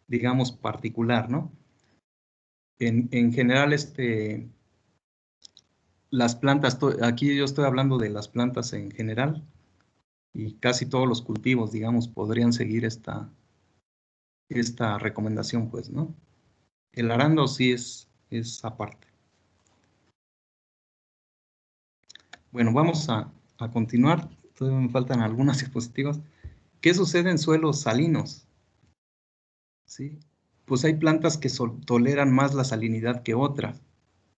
digamos, particular, ¿no? En general, las plantas, aquí yo estoy hablando de las plantas en general, y casi todos los cultivos, digamos, podrían seguir esta recomendación, pues, ¿no? El arándano sí es aparte. Bueno, vamos a continuar. Todavía me faltan algunas diapositivas. ¿Qué sucede en suelos salinos? ¿Sí? Pues hay plantas que toleran más la salinidad que otras.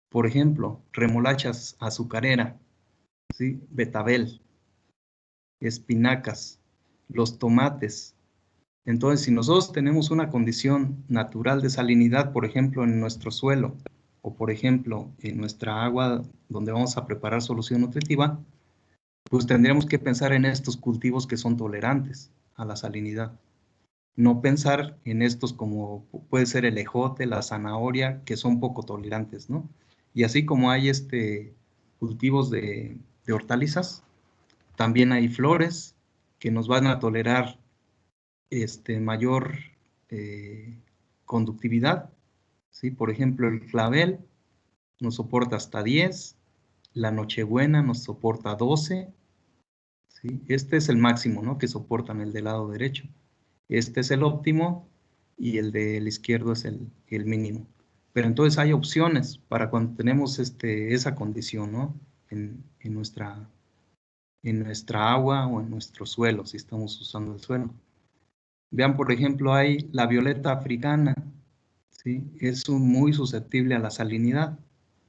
Por ejemplo, remolachas azucarera, ¿sí? Betabel, espinacas, los tomates. Entonces, si nosotros tenemos una condición natural de salinidad, por ejemplo, en nuestro suelo, o por ejemplo, en nuestra agua donde vamos a preparar solución nutritiva, pues tendríamos que pensar en estos cultivos que son tolerantes a la salinidad. No pensar en estos como puede ser el ejote, la zanahoria, que son poco tolerantes, ¿no? Y así como hay cultivos de hortalizas, también hay flores que nos van a tolerar mayor conductividad, ¿sí? Por ejemplo, el clavel nos soporta hasta 10, la nochebuena nos soporta 12, ¿sí? Este es el máximo, ¿no? Que soportan el del lado derecho. Este es el óptimo y el del izquierdo es el mínimo. Pero entonces hay opciones para cuando tenemos esa condición, ¿no? En nuestra agua o en nuestro suelo, si estamos usando el suelo. Vean, por ejemplo, hay la violeta africana, ¿sí? Es muy susceptible a la salinidad.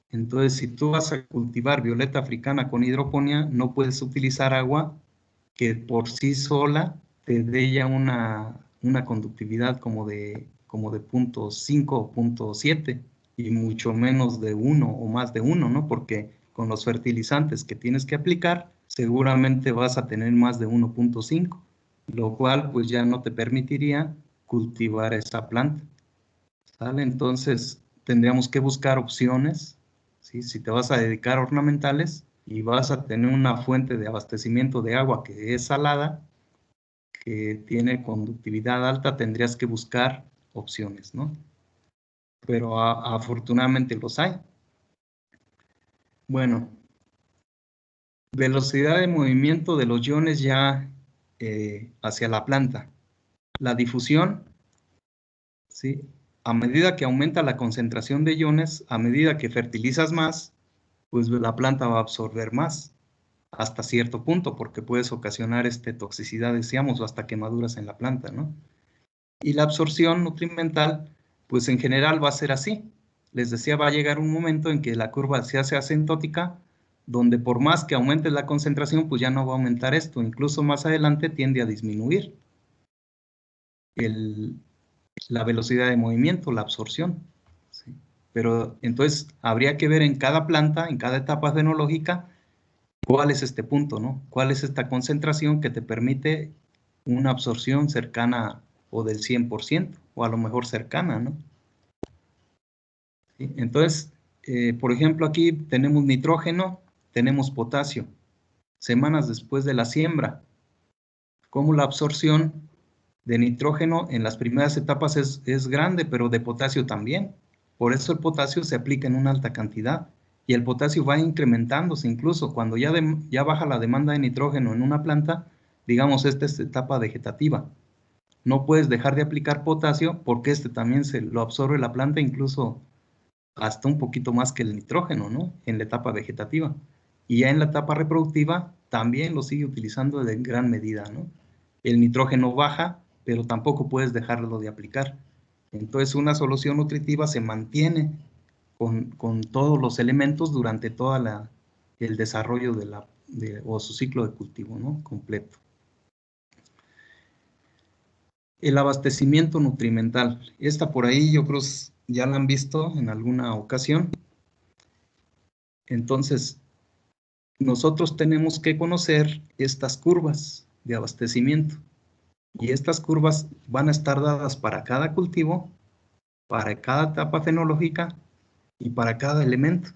Entonces, si tú vas a cultivar violeta africana con hidroponía, no puedes utilizar agua que por sí sola te dé ya una conductividad como de 0.5 o 0.7 y mucho menos de 1 o más de 1, ¿no? Porque con los fertilizantes que tienes que aplicar, seguramente vas a tener más de 1.5, lo cual pues ya no te permitiría cultivar esa planta, ¿sale? Entonces tendríamos que buscar opciones, ¿sí? Si te vas a dedicar a ornamentales y vas a tener una fuente de abastecimiento de agua que es salada, que tiene conductividad alta, tendrías que buscar opciones, ¿no? Pero afortunadamente los hay. Bueno, velocidad de movimiento de los iones ya hacia la planta. La difusión, ¿sí? A medida que aumenta la concentración de iones, a medida que fertilizas más, pues la planta va a absorber más hasta cierto punto, porque puedes ocasionar toxicidad, decíamos, o hasta quemaduras en la planta, ¿no? Y la absorción nutrimental, pues en general va a ser así. Les decía, va a llegar un momento en que la curva se hace asintótica, donde por más que aumente la concentración, pues ya no va a aumentar esto. Incluso más adelante tiende a disminuir la velocidad de movimiento, la absorción, ¿sí? Pero entonces habría que ver en cada planta, en cada etapa fenológica, cuál es este punto, ¿no? ¿Cuál es esta concentración que te permite una absorción cercana o del 100%, o a lo mejor cercana, ¿no? ¿Sí? Entonces, por ejemplo, aquí tenemos nitrógeno, tenemos potasio, semanas después de la siembra. ¿Cómo la absorción de nitrógeno en las primeras etapas es grande, pero de potasio también. Por eso el potasio se aplica en una alta cantidad y el potasio va incrementándose incluso cuando ya baja la demanda de nitrógeno en una planta, digamos, esta es etapa vegetativa. No puedes dejar de aplicar potasio porque este también se lo absorbe la planta incluso hasta un poquito más que el nitrógeno, ¿no? En la etapa vegetativa. Y ya en la etapa reproductiva también lo sigue utilizando en gran medida, ¿no? El nitrógeno baja, pero tampoco puedes dejarlo de aplicar. Entonces una solución nutritiva se mantiene con todos los elementos durante todo el desarrollo o su ciclo de cultivo, ¿no? Completo. El abastecimiento nutrimental. Esta por ahí yo creo ya la han visto en alguna ocasión. Entonces, nosotros tenemos que conocer estas curvas de abastecimiento. Y estas curvas van a estar dadas para cada cultivo, para cada etapa fenológica y para cada elemento.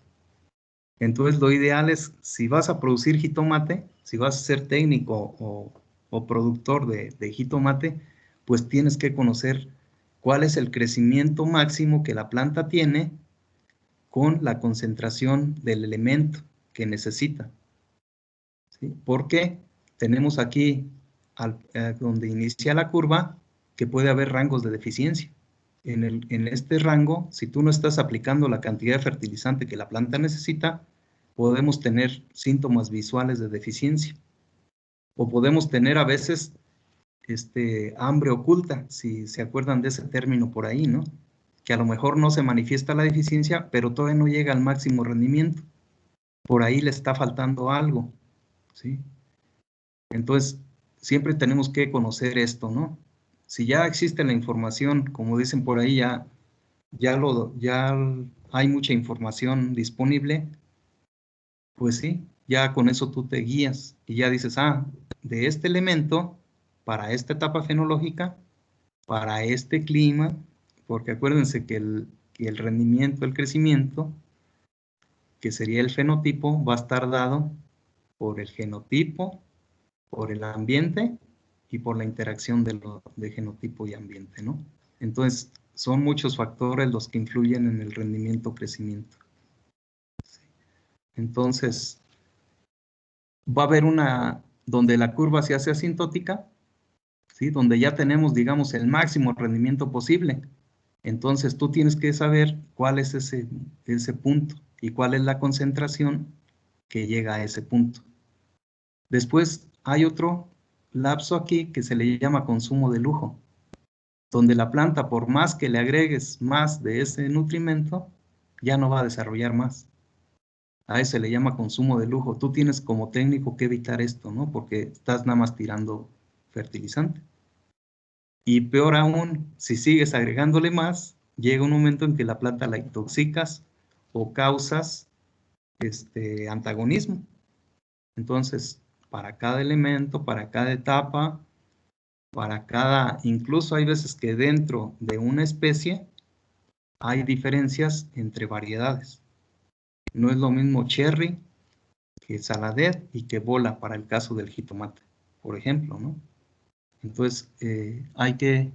Entonces, lo ideal es, si vas a producir jitomate, si vas a ser técnico o productor de jitomate, pues tienes que conocer cuál es el crecimiento máximo que la planta tiene con la concentración del elemento que necesita. ¿Sí? Porque tenemos aquí, donde inicia la curva, que puede haber rangos de deficiencia. En este rango, si tú no estás aplicando la cantidad de fertilizante que la planta necesita, podemos tener síntomas visuales de deficiencia. O podemos tener a veces hambre oculta, si se acuerdan de ese término por ahí, ¿no? Que a lo mejor no se manifiesta la deficiencia, pero todavía no llega al máximo rendimiento. Por ahí le está faltando algo, ¿sí? Entonces, siempre tenemos que conocer esto, ¿no? Si ya existe la información, como dicen por ahí, ya hay mucha información disponible, pues sí, ya con eso tú te guías y ya dices, de este elemento, para esta etapa fenológica, para este clima, porque acuérdense que el rendimiento, el crecimiento, que sería el fenotipo, va a estar dado por el genotipo, por el ambiente y por la interacción de genotipo y ambiente, ¿no? Entonces, son muchos factores los que influyen en el rendimiento, crecimiento. Entonces, va a haber donde la curva se hace asintótica, ¿sí? Donde ya tenemos, digamos, el máximo rendimiento posible. Entonces, tú tienes que saber cuál es ese punto y cuál es la concentración que llega a ese punto. Después, hay otro lapso aquí que se le llama consumo de lujo, donde la planta, por más que le agregues más de ese nutrimento, ya no va a desarrollar más. A eso se le llama consumo de lujo. Tú tienes como técnico que evitar esto, ¿no? Porque estás nada más tirando fertilizante. Y peor aún, si sigues agregándole más, llega un momento en que la planta la intoxicas o causas antagonismo. Entonces, para cada elemento, para cada etapa, incluso hay veces que dentro de una especie hay diferencias entre variedades. No es lo mismo cherry que saladet y que bola para el caso del jitomate, por ejemplo, ¿no? Entonces, hay que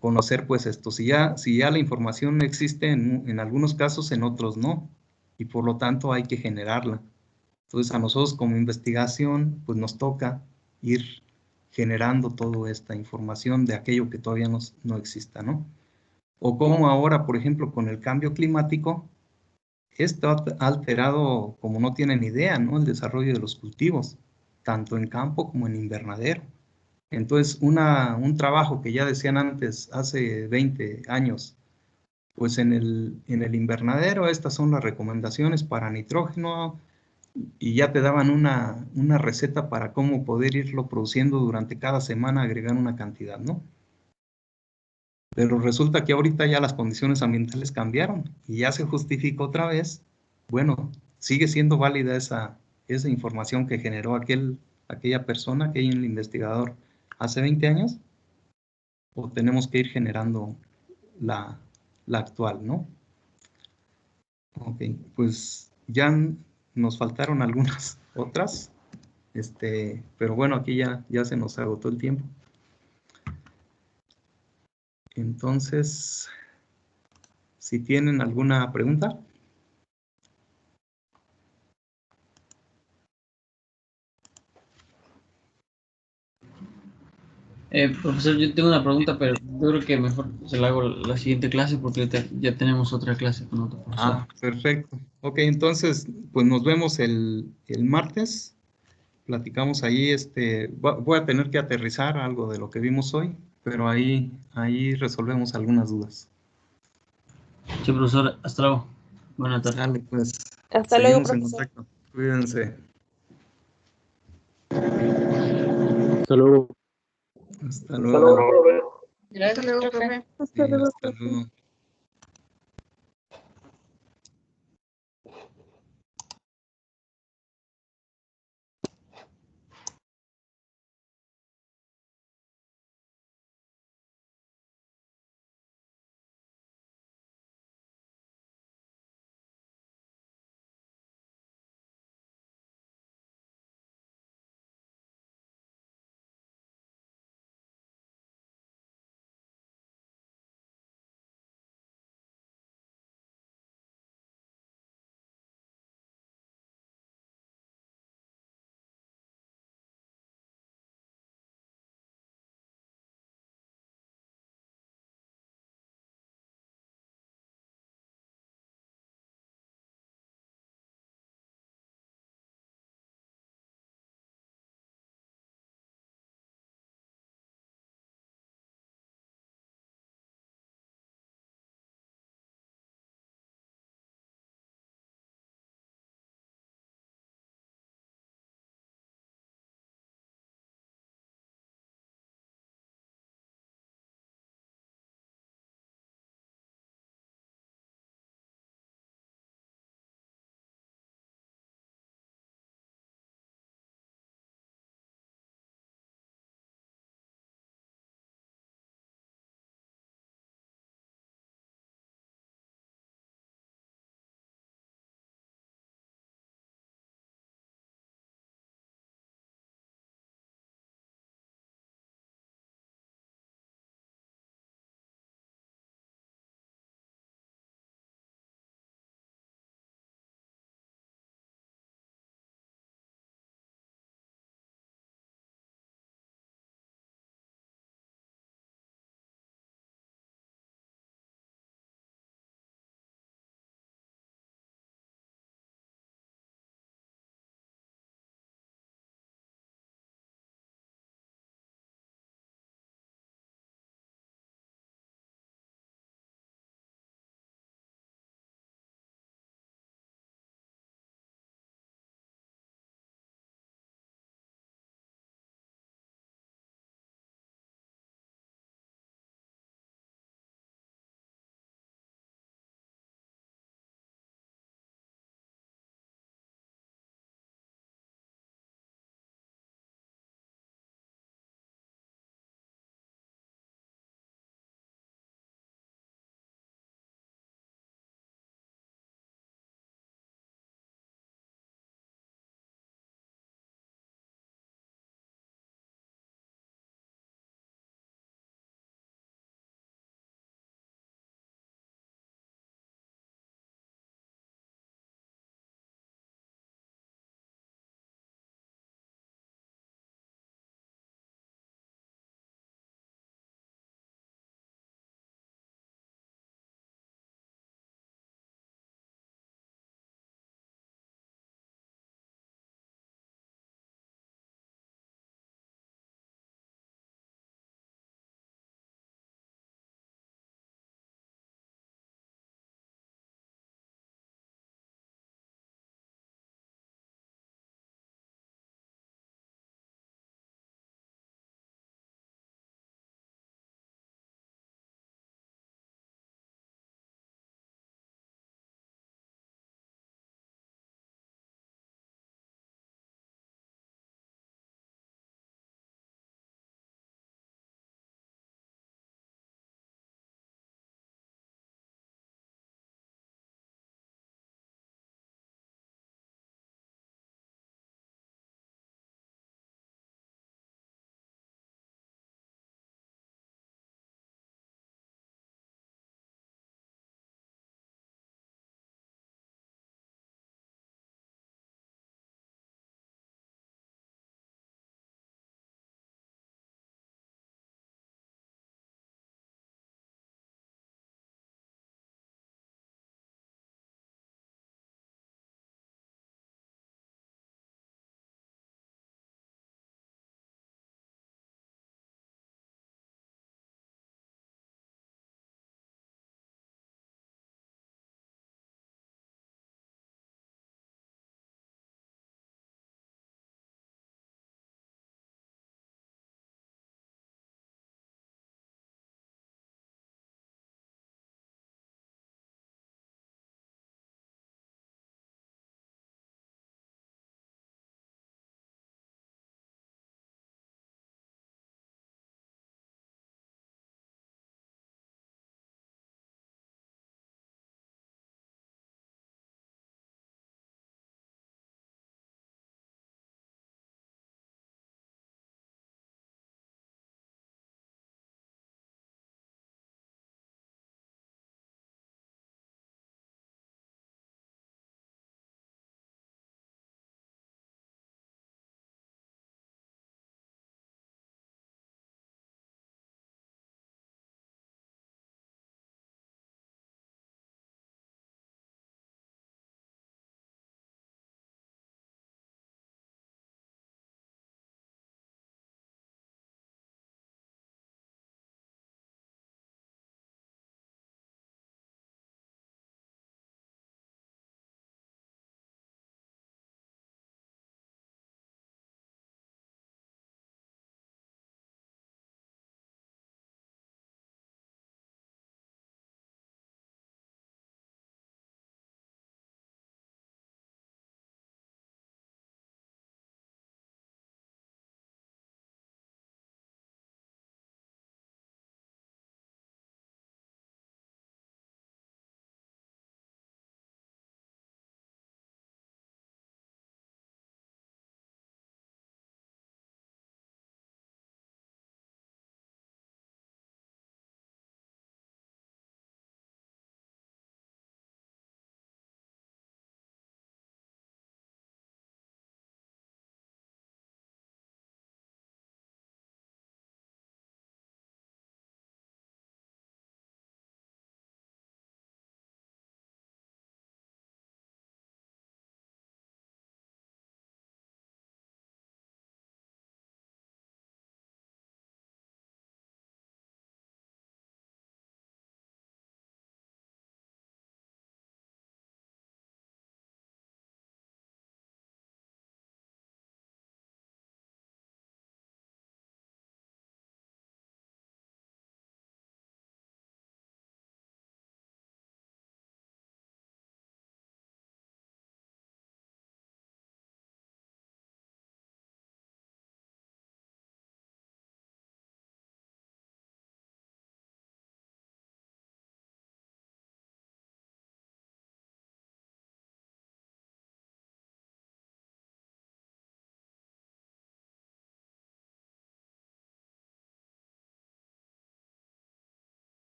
conocer pues esto. Si ya la información existe en algunos casos, en otros no, y por lo tanto hay que generarla. Entonces, a nosotros como investigación, pues nos toca ir generando toda esta información de aquello que todavía no exista, ¿no? O como ahora, por ejemplo, con el cambio climático, esto ha alterado, como no tienen idea, ¿no? El desarrollo de los cultivos, tanto en campo como en invernadero. Entonces, un trabajo que ya decían antes, hace 20 años, pues en el invernadero, estas son las recomendaciones para nitrógeno, y ya te daban una receta para cómo poder irlo produciendo durante cada semana, agregar una cantidad, ¿no? Pero resulta que ahorita ya las condiciones ambientales cambiaron y ya se justifica otra vez. Bueno, sigue siendo válida esa información que generó aquella persona, aquel investigador hace 20 años, o tenemos que ir generando la actual, ¿no? Ok, pues ya nos faltaron algunas otras, pero bueno, aquí ya se nos agotó el tiempo. Entonces, si tienen alguna pregunta. Profesor, yo tengo una pregunta, pero yo creo que mejor se la hago la siguiente clase porque ahorita ya tenemos otra clase con otro profesor. Ah, perfecto. Ok, entonces, pues nos vemos el martes. Platicamos ahí, voy a tener que aterrizar algo de lo que vimos hoy, pero ahí resolvemos algunas dudas. Sí, profesor, hasta luego. Buenas tardes. Dale, pues. Hasta luego, Seguimos en profesor. contacto. Cuídense. Hasta luego. Hasta Hasta luego. luego, profe. Hasta luego, profe. Sí, hasta luego.